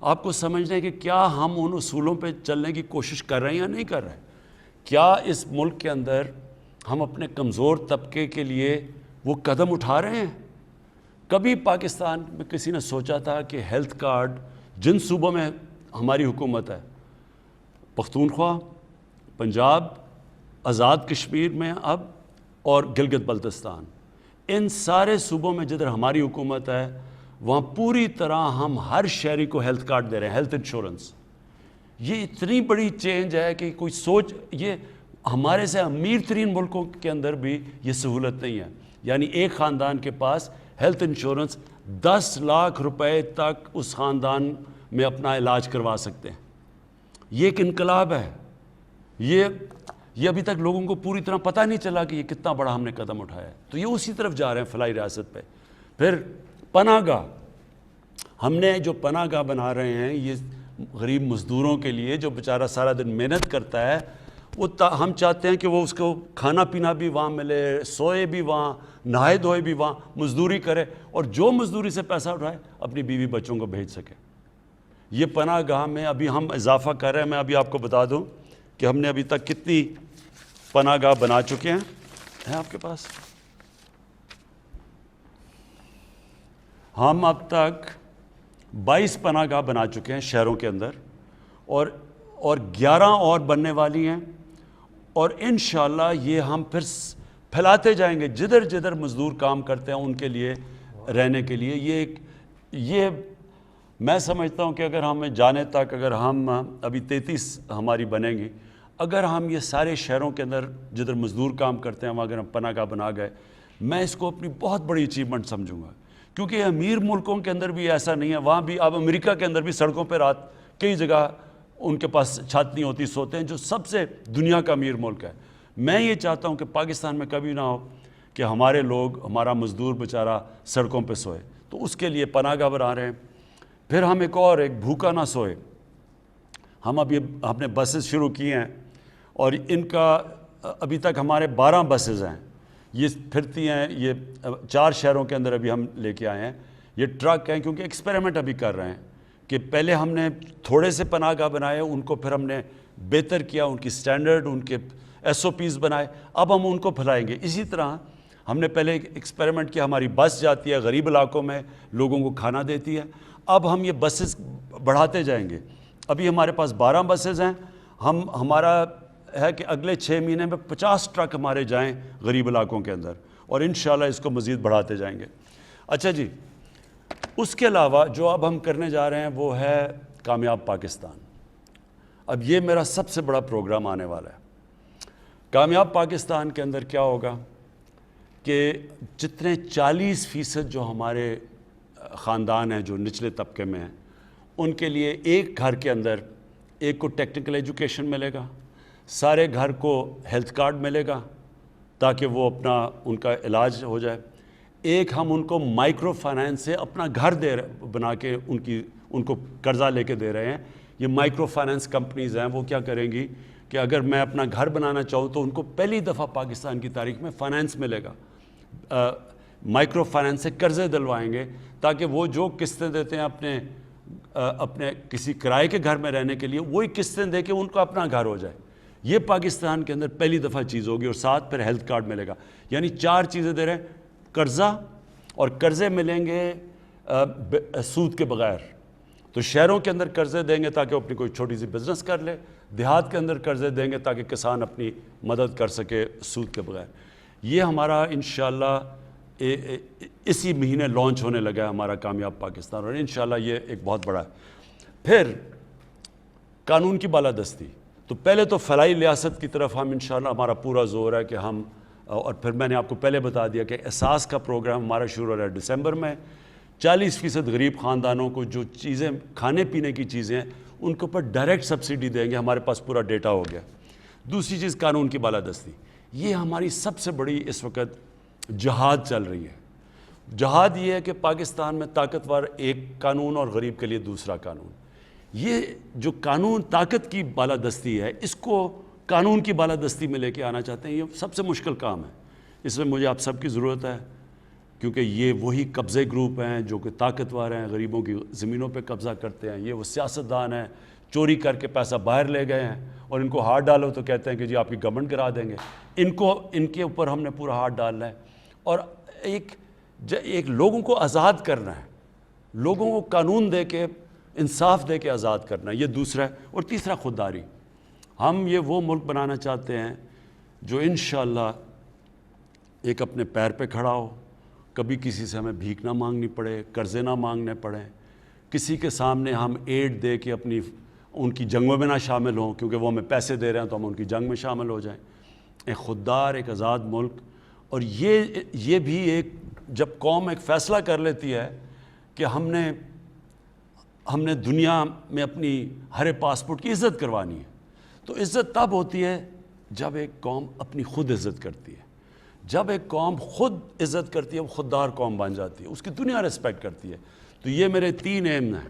آپ کو سمجھنا ہے کہ کیا ہم ان اصولوں پہ چلنے کی کوشش کر رہے ہیں یا نہیں کر رہے ہیں۔ کیا اس ملک کے اندر ہم اپنے کمزور طبقے کے لیے وہ قدم اٹھا رہے ہیں؟ کبھی پاکستان میں کسی نے سوچا تھا کہ ہیلتھ کارڈ جن صوبوں میں ہماری حکومت ہے، پختونخوا، پنجاب، آزاد کشمیر میں اب، اور گلگت بلتستان، ان سارے صوبوں میں جدھر ہماری حکومت ہے وہاں پوری طرح ہم ہر شہری کو ہیلتھ کارڈ دے رہے ہیں، ہیلتھ انشورنس۔ یہ اتنی بڑی چینج ہے کہ کوئی سوچ، یہ ہمارے سے امیر ترین ملکوں کے اندر بھی یہ سہولت نہیں ہے۔ یعنی ایک خاندان کے پاس ہیلتھ انشورنس 10 لاکھ روپے تک اس خاندان میں اپنا علاج کروا سکتے ہیں۔ یہ ایک انقلاب ہے۔ یہ ابھی تک لوگوں کو پوری طرح پتہ نہیں چلا کہ یہ کتنا بڑا ہم نے قدم اٹھایا ہے۔ تو یہ اسی طرف جا رہے ہیں فلاحی ریاست پہ۔ پھر پناہ گاہ، ہم نے جو پناہ گاہ بنا رہے ہیں یہ غریب مزدوروں کے لیے، جو بیچارہ سارا دن محنت کرتا ہے، ہم چاہتے ہیں کہ وہ اس کو کھانا پینا بھی وہاں ملے، سوئے بھی وہاں، نہائے دھوئے بھی وہاں، مزدوری کرے، اور جو مزدوری سے پیسہ اٹھائے اپنی بیوی بچوں کو بھیج سکے۔ یہ پناہ گاہ میں ابھی ہم اضافہ کر رہے ہیں۔ میں ابھی آپ کو بتا دوں کہ ہم نے ابھی تک کتنی پناہ گاہ بنا چکے ہیں آپ کے پاس؟ ہم اب تک 22 پناہ گاہ بنا چکے ہیں شہروں کے اندر، اور 11 اور بننے والی ہیں، اور انشاءاللہ یہ ہم پھر پھیلاتے جائیں گے جدھر جدھر مزدور کام کرتے ہیں ان کے لیے رہنے کے لیے۔ یہ میں سمجھتا ہوں کہ اگر ہمیں جانے تک، اگر ہم ابھی 33 ہماری بنیں گی، اگر ہم یہ سارے شہروں کے اندر جدھر مزدور کام کرتے ہیں وہاں اگر ہم پناہ گاہ بنا گئے، میں اس کو اپنی بہت بڑی اچیومنٹ سمجھوں گا. کیونکہ امیر ملکوں کے اندر بھی ایسا نہیں ہے، وہاں بھی اب امریکہ کے اندر بھی سڑکوں پہ رات کئی جگہ ان کے پاس چھت نہیں ہوتی، سوتے ہیں، جو سب سے دنیا کا امیر ملک ہے. میں یہ چاہتا ہوں کہ پاکستان میں کبھی نہ ہو کہ ہمارے لوگ، ہمارا مزدور بیچارہ سڑکوں پہ سوئے. تو اس کے لیے پناہ گاہ بنا رہے ہیں. پھر ہم ایک بھوکا نہ سوئے. ہم ہم نے بسز شروع کی ہیں اور ان کا ابھی تک ہمارے 12 بسز ہیں. یہ پھرتی ہیں، یہ 4 شہروں کے اندر ابھی ہم لے کے آئے ہیں. یہ ٹرک ہیں کیونکہ ایکسپیریمنٹ ابھی کر رہے ہیں کہ پہلے ہم نے تھوڑے سے پناہ گاہ بنائے، ان کو پھر ہم نے بہتر کیا، ان کی سٹینڈرڈ، ان کے SOPs بنائے، اب ہم ان کو پھیلائیں گے. اسی طرح ہم نے پہلے ایکسپیریمنٹ کیا، ہماری بس جاتی ہے غریب علاقوں میں، لوگوں کو کھانا دیتی ہے. اب ہم یہ بسز بڑھاتے جائیں گے. ابھی ہمارے پاس 12 بسز ہیں. ہمارا ہے کہ اگلے 6 مہینے میں 50 ٹرک ہمارے جائیں غریب علاقوں کے اندر، اور انشاءاللہ اس کو مزید بڑھاتے جائیں گے. اچھا جی، اس کے علاوہ جو اب ہم کرنے جا رہے ہیں وہ ہے کامیاب پاکستان. اب یہ میرا سب سے بڑا پروگرام آنے والا ہے. کامیاب پاکستان کے اندر کیا ہوگا کہ جتنے 40% جو ہمارے خاندان ہیں جو نچلے طبقے میں ہیں، ان کے لیے ایک گھر کے اندر ایک کو ٹیکنیکل ایجوکیشن ملے گا، سارے گھر کو ہیلتھ کارڈ ملے گا تاکہ وہ ان کا علاج ہو جائے. ایک ہم ان کو مائکرو فائنانس سے اپنا گھر بنا کے ان کو قرضہ لے کے دے رہے ہیں. یہ مائکرو فائنانس کمپنیز ہیں، وہ کیا کریں گی کہ اگر میں اپنا گھر بنانا چاہوں تو ان کو پہلی دفعہ پاکستان کی تاریخ میں فائنانس ملے گا. مائکرو فائنانس سے قرضے دلوائیں گے تاکہ وہ جو قسطیں دیتے ہیں اپنے کسی کرائے کے گھر میں رہنے کے لیے، وہی قسطیں دے کے ان کو اپنا گھر ہو جائے. یہ پاکستان کے اندر پہلی دفعہ چیز ہوگی، اور ساتھ پھر ہیلتھ کارڈ ملے گا. یعنی 4 چیزیں دے رہے ہیں، قرضہ، اور قرضے ملیں گے سود کے بغیر. تو شہروں کے اندر قرضے دیں گے تاکہ وہ اپنی کوئی چھوٹی سی بزنس کر لے، دیہات کے اندر قرضے دیں گے تاکہ کسان اپنی مدد کر سکے سود کے بغیر. یہ ہمارا انشاءاللہ اسی مہینے لانچ ہونے لگا ہے ہمارا کامیاب پاکستان، اور انشاءاللہ یہ ایک بہت بڑا ہے. پھر قانون کی بالادستی. تو پہلے تو فلاحی ریاست کی طرف ہم انشاءاللہ ہمارا پورا زور ہے کہ ہم، اور پھر میں نے آپ کو پہلے بتا دیا کہ احساس کا پروگرام ہمارا شروع ہو رہا ہے دسمبر میں. 40% غریب خاندانوں کو جو چیزیں کھانے پینے کی چیزیں ہیں ان کے اوپر ڈائریکٹ سبسڈی دیں گے. ہمارے پاس پورا ڈیٹا ہو گیا. دوسری چیز قانون کی بالادستی. یہ ہماری سب سے بڑی اس وقت جہاد چل رہی ہے. جہاد یہ ہے کہ پاکستان میں طاقتور ایک قانون اور غریب کے لیے دوسرا قانون. یہ جو قانون طاقت کی بالادستی ہے، اس کو قانون کی بالادستی میں لے کے آنا چاہتے ہیں. یہ سب سے مشکل کام ہے. اس میں مجھے آپ سب کی ضرورت ہے کیونکہ یہ وہی قبضے گروپ ہیں جو کہ طاقتور ہیں، غریبوں کی زمینوں پہ قبضہ کرتے ہیں. یہ وہ سیاستدان ہیں، چوری کر کے پیسہ باہر لے گئے ہیں اور ان کو ہاتھ ڈالو تو کہتے ہیں کہ جی آپ کی گورنمنٹ کرا دیں گے. ان کے اوپر ہم نے پورا ہاتھ ڈالنا ہے اور ایک لوگوں کو آزاد کرنا ہے، لوگوں کو قانون دے کے، انصاف دے کے آزاد کرنا ہے. یہ دوسرا ہے. اور تیسرا خودداری. ہم یہ وہ ملک بنانا چاہتے ہیں جو انشاءاللہ ایک اپنے پیر پہ کھڑا ہو، کبھی کسی سے ہمیں بھیک نہ مانگنی پڑے، قرضے نہ مانگنے پڑیں، کسی کے سامنے ہم ایڈ دے کے ان کی جنگوں میں نہ شامل ہوں کیونکہ وہ ہمیں پیسے دے رہے ہیں تو ہم ان کی جنگ میں شامل ہو جائیں. ایک خوددار، ایک آزاد ملک. اور یہ بھی ایک، جب قوم ایک فیصلہ کر لیتی ہے کہ ہم نے دنیا میں اپنی ہر پاسپورٹ کی عزت کروانی ہے، تو عزت تب ہوتی ہے جب ایک قوم اپنی خود عزت کرتی ہے. جب ایک قوم خود عزت کرتی ہے وہ خوددار قوم بن جاتی ہے، اس کی دنیا ریسپیکٹ کرتی ہے. تو یہ میرے 3 ایم ہیں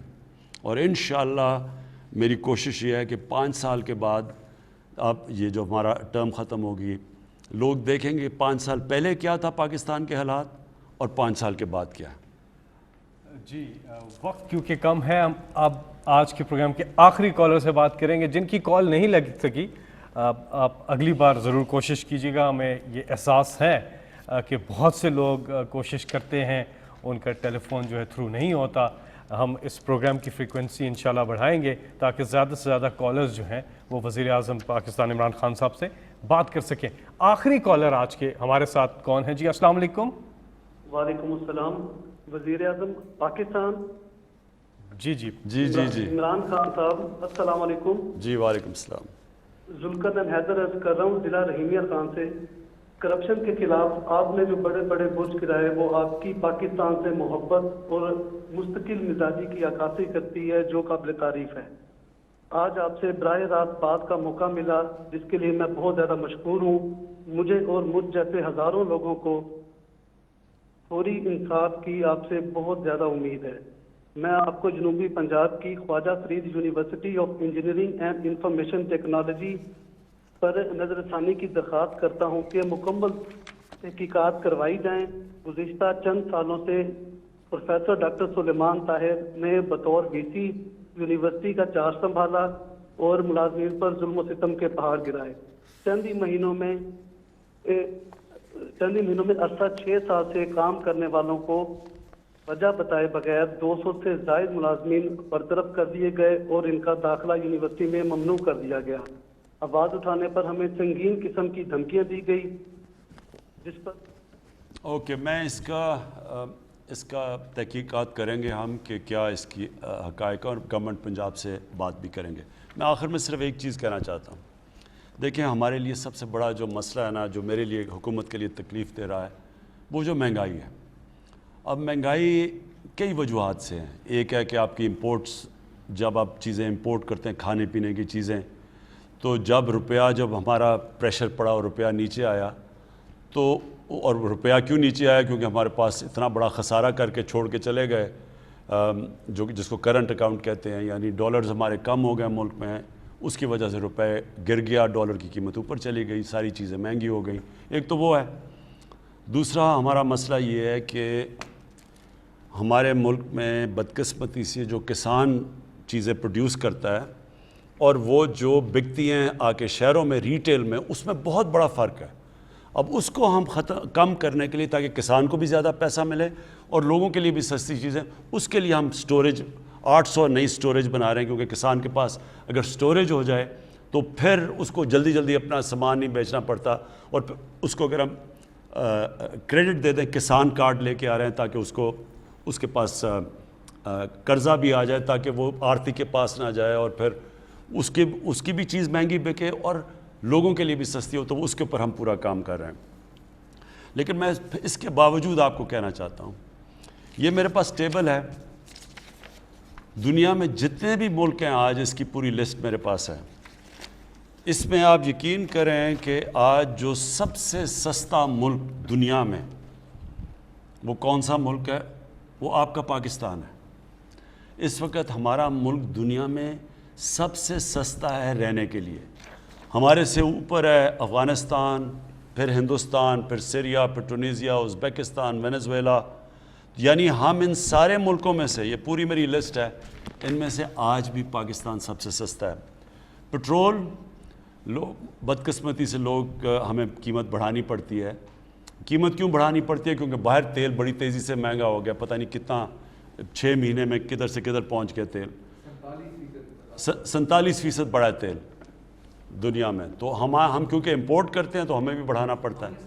اور انشاءاللہ میری کوشش یہ ہے کہ 5 سال کے بعد، اب یہ جو ہمارا ٹرم ختم ہوگی، لوگ دیکھیں گے 5 سال پہلے کیا تھا پاکستان کے حالات اور 5 سال کے بعد کیا ہے. جی وقت کیونکہ کم ہے، ہم اب آج کے پروگرام کے آخری کالر سے بات کریں گے جن کی کال نہیں لگ سکی. آپ اگلی بار ضرور کوشش کیجیے گا. ہمیں یہ احساس ہے کہ بہت سے لوگ کوشش کرتے ہیں، ان کا ٹیلی فون جو ہے تھرو نہیں ہوتا. ہم اس پروگرام کی فریکوینسی انشاءاللہ بڑھائیں گے تاکہ زیادہ سے زیادہ کالرز جو ہیں وہ وزیر اعظم پاکستان عمران خان صاحب سے بات کر سکیں. آخری کالر آج کے ہمارے ساتھ کون ہیں؟ جی السلام علیکم. وعلیکم السلام. وزیر اعظم پاکستان. جی جی جی جی جی عمران خان صاحب السلام علیکم. جی وعلیکم السلام. ذوالقرنین حیدر عرض کر رہا ہوں ضلع رحیمیہ خان سے. کرپشن کے خلاف آپ نے جو بڑے بڑے برج گرائے وہ آپ کی پاکستان سے محبت اور مستقل مزاجی کی عکاسی کرتی ہے جو قابل تعریف ہے. آج آپ سے براہ راست بات کا موقع ملا جس کے لیے میں بہت زیادہ مشکور ہوں. مجھے اور مجھ جیسے ہزاروں لوگوں کو فوری انصاف کی آپ سے بہت زیادہ امید ہے. میں آپ کو جنوبی پنجاب کی Khwaja Farid university of engineering and information technology پر نظر ثانی کی درخواست کرتا ہوں کہ مکمل تحقیقات کروائی جائیں. گزشتہ چند سالوں سے پروفیسر ڈاکٹر سلیمان طاہر نے بطور وی سی یونیورسٹی کا چارج سنبھالا اور ملازمین پر ظلم و ستم کے پہاڑ گرائے. چند ہی مہینوں میں عرصہ 6 سال سے کام کرنے والوں کو وجہ بتائے بغیر 200 سے زائد ملازمین برطرف کر دیے گئے اور ان کا داخلہ یونیورسٹی میں ممنوع کر دیا گیا. آواز اٹھانے پر ہمیں سنگین قسم کی دھمکیاں دی گئی جس پر اوکے میں اس کا تحقیقات کریں گے ہم کہ کیا اس کی حقائق اور گورنمنٹ پنجاب سے بات بھی کریں گے. میں آخر میں صرف ایک چیز کہنا چاہتا ہوں. دیکھیں ہمارے لیے سب سے بڑا جو مسئلہ ہے نا جو میرے لیے حکومت کے لیے تکلیف دے رہا ہے وہ جو مہنگائی ہے. اب مہنگائی کئی وجوہات سے ہیں. ایک ہے کہ آپ کی امپورٹس جب آپ چیزیں امپورٹ کرتے ہیں کھانے پینے کی چیزیں تو جب ہمارا پریشر پڑا اور روپیہ نیچے آیا تو اور روپیہ کیوں نیچے آیا کیونکہ ہمارے پاس اتنا بڑا خسارہ کر کے چھوڑ کے چلے گئے جس کو کرنٹ اکاؤنٹ کہتے ہیں یعنی ڈالرز ہمارے کم ہو گئے ملک میں اس کی وجہ سے روپے گر گیا ڈالر کی قیمت اوپر چلی گئی ساری چیزیں مہنگی ہو گئیں. ایک تو وہ ہے. دوسرا ہمارا مسئلہ یہ ہے کہ ہمارے ملک میں بدقسمتی سے جو کسان چیزیں پروڈیوس کرتا ہے اور وہ جو بکتی ہیں آ کے شہروں میں ریٹیل میں اس میں بہت بڑا فرق ہے. اب اس کو ہم کم کرنے کے لیے تاکہ کسان کو بھی زیادہ پیسہ ملے اور لوگوں کے لیے بھی سستی چیزیں اس کے لیے ہم سٹوریج 800 نئی سٹوریج بنا رہے ہیں کیونکہ کسان کے پاس اگر سٹوریج ہو جائے تو پھر اس کو جلدی جلدی اپنا سامان نہیں بیچنا پڑتا اور اس کو اگر ہم کریڈٹ دے دیں کسان کارڈ لے کے آ رہے ہیں تاکہ اس کے پاس قرضہ بھی آ جائے تاکہ وہ آرتی کے پاس نہ جائے اور پھر اس کی بھی چیز مہنگی بکے اور لوگوں کے لیے بھی سستی ہو تو اس کے اوپر ہم پورا کام کر رہے ہیں. لیکن میں اس کے باوجود آپ کو کہنا چاہتا ہوں یہ میرے پاس ٹیبل ہے دنیا میں جتنے بھی ملک ہیں آج اس کی پوری لسٹ میرے پاس ہے. اس میں آپ یقین کریں کہ آج جو سب سے سستا ملک دنیا میں وہ کون سا ملک ہے وہ آپ کا پاکستان ہے. اس وقت ہمارا ملک دنیا میں سب سے سستا ہے رہنے کے لیے. ہمارے سے اوپر ہے افغانستان پھر ہندوستان پھر سیریا پھر ٹونیزیا ازبیکستان وینزویلا یعنی ہم ان سارے ملکوں میں سے یہ پوری میری لسٹ ہے ان میں سے آج بھی پاکستان سب سے سستا ہے. پٹرول بدقسمتی سے لوگ ہمیں قیمت بڑھانی پڑتی ہے. قیمت کیوں بڑھانی پڑتی ہے کیونکہ باہر تیل بڑی تیزی سے مہنگا ہو گیا پتہ نہیں کتنا 6 مہینے میں کدھر سے کدھر پہنچ گیا تیل 47% بڑھا ہے تیل دنیا میں. تو ہم کیونکہ امپورٹ کرتے ہیں تو ہمیں بھی بڑھانا پڑتا ہے.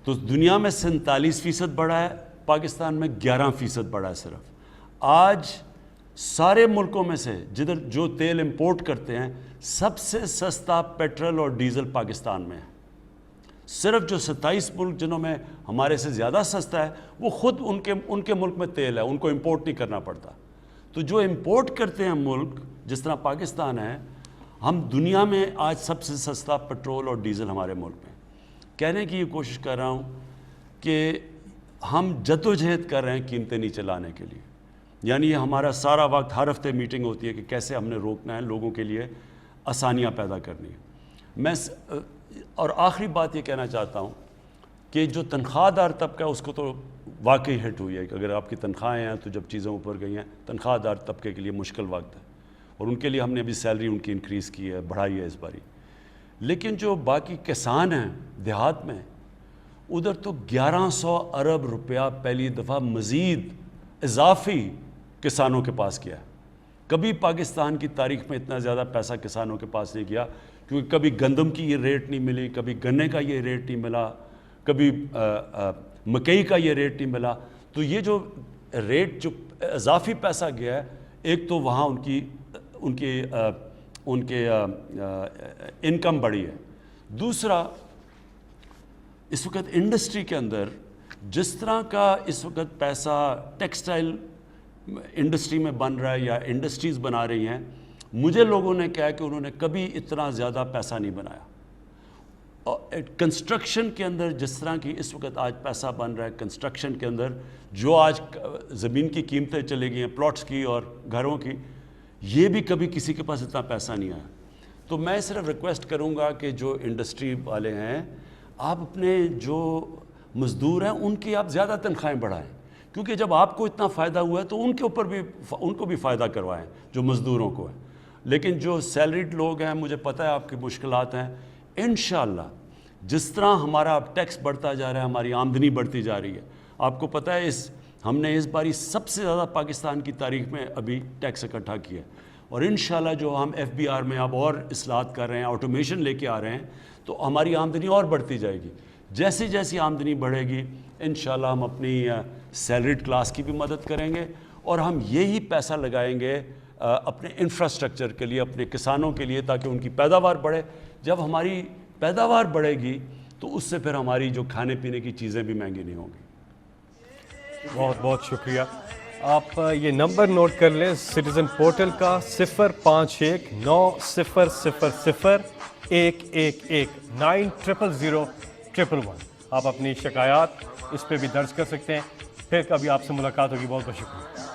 تو دنیا میں 47% بڑھا ہے پاکستان میں 11% بڑھا ہے صرف. آج سارے ملکوں میں سے جدھر جو تیل امپورٹ کرتے ہیں سب سے سستا پیٹرول اور ڈیزل پاکستان میں ہے. صرف جو 27 ملک جنہوں میں ہمارے سے زیادہ سستا ہے وہ خود ان کے ملک میں تیل ہے ان کو امپورٹ نہیں کرنا پڑتا. تو جو امپورٹ کرتے ہیں ملک جس طرح پاکستان ہے ہم دنیا میں آج سب سے سستا پیٹرول اور ڈیزل ہمارے ملک میں. کہنے کی یہ کوشش کر رہا ہوں کہ ہم جدوجہد کر رہے ہیں قیمتیں نیچے لانے کے لیے. یعنی یہ ہمارا سارا وقت ہر ہفتے میٹنگ ہوتی ہے کہ کیسے ہم نے روکنا ہے لوگوں کے لیے آسانیاں پیدا کرنی ہے. اور آخری بات یہ کہنا چاہتا ہوں کہ جو تنخواہ دار طبقہ اس کو تو واقعی ہٹ ہوئی ہے کہ اگر آپ کی تنخواہیں ہیں تو جب چیزیں اوپر گئی ہیں تنخواہ دار طبقے کے لیے مشکل وقت ہے اور ان کے لیے ہم نے ابھی سیلری ان کی انکریز کی ہے بڑھائی ہے اس باری. لیکن جو باقی کسان ہیں دیہات میں ادھر تو 1100 ارب روپیہ پہلی دفعہ مزید اضافی کسانوں کے پاس کیا ہے. کبھی پاکستان کی تاریخ میں اتنا زیادہ پیسہ کسانوں کے پاس نہیں گیا کیونکہ کبھی گندم کی یہ ریٹ نہیں ملی کبھی گنے کا یہ ریٹ نہیں ملا کبھی مکئی کا یہ ریٹ نہیں ملا. تو یہ جو ریٹ جو اضافی پیسہ گیا ہے، ایک تو وہاں ان کے انکم بڑھی ہے، دوسرا اس وقت انڈسٹری کے اندر جس طرح کا اس وقت پیسہ ٹیکسٹائل انڈسٹری میں بن رہا ہے یا انڈسٹریز بنا رہی ہیں، مجھے لوگوں نے کہا کہ انہوں نے کبھی اتنا زیادہ پیسہ نہیں بنایا. کنسٹرکشن کے اندر جس طرح کی اس وقت آج پیسہ بن رہا ہے کنسٹرکشن کے اندر، جو آج زمین کی قیمتیں چلے گئی ہیں پلاٹس کی اور گھروں کی، یہ بھی کبھی کسی کے پاس اتنا پیسہ نہیں آیا. تو میں صرف ریکویسٹ کروں گا کہ جو انڈسٹری والے ہیں، آپ اپنے جو مزدور ہیں ان کی آپ زیادہ تنخواہیں بڑھائیں، کیونکہ جب آپ کو اتنا فائدہ ہوا ہے تو ان کو بھی فائدہ کروائیں جو مزدوروں کو ہے. لیکن جو سیلریڈ لوگ ہیں، مجھے پتہ ہے آپ کی مشکلات ہیں، انشاءاللہ جس طرح ہمارا اب ٹیکس بڑھتا جا رہا ہے، ہماری آمدنی بڑھتی جا رہی ہے. آپ کو پتہ ہے ہم نے اس باری سب سے زیادہ پاکستان کی تاریخ میں ابھی ٹیکس اکٹھا کیا ہے، اور انشاءاللہ جو ہم FBR میں اب اور اصلاحات کر رہے ہیں، آٹومیشن لے کے آ رہے ہیں، تو ہماری آمدنی اور بڑھتی جائے گی. جیسی جیسی آمدنی بڑھے گی انشاءاللہ ہم اپنی سیلریڈ کلاس کی بھی مدد کریں گے، اور ہم یہی پیسہ لگائیں گے اپنے انفراسٹرکچر کے لیے، اپنے کسانوں کے لیے، تاکہ ان کی پیداوار بڑھے. جب ہماری پیداوار بڑھے گی تو اس سے پھر ہماری جو کھانے پینے کی چیزیں بھی مہنگی نہیں ہوں گی. بہت بہت شکریہ. آپ یہ نمبر نوٹ کر لیں سٹیزن پورٹل کا 051900111 آپ اپنی شکایات اس پہ بھی درج کر سکتے ہیں. پھر کبھی آپ سے ملاقات ہوگی. بہت بہت شکریہ.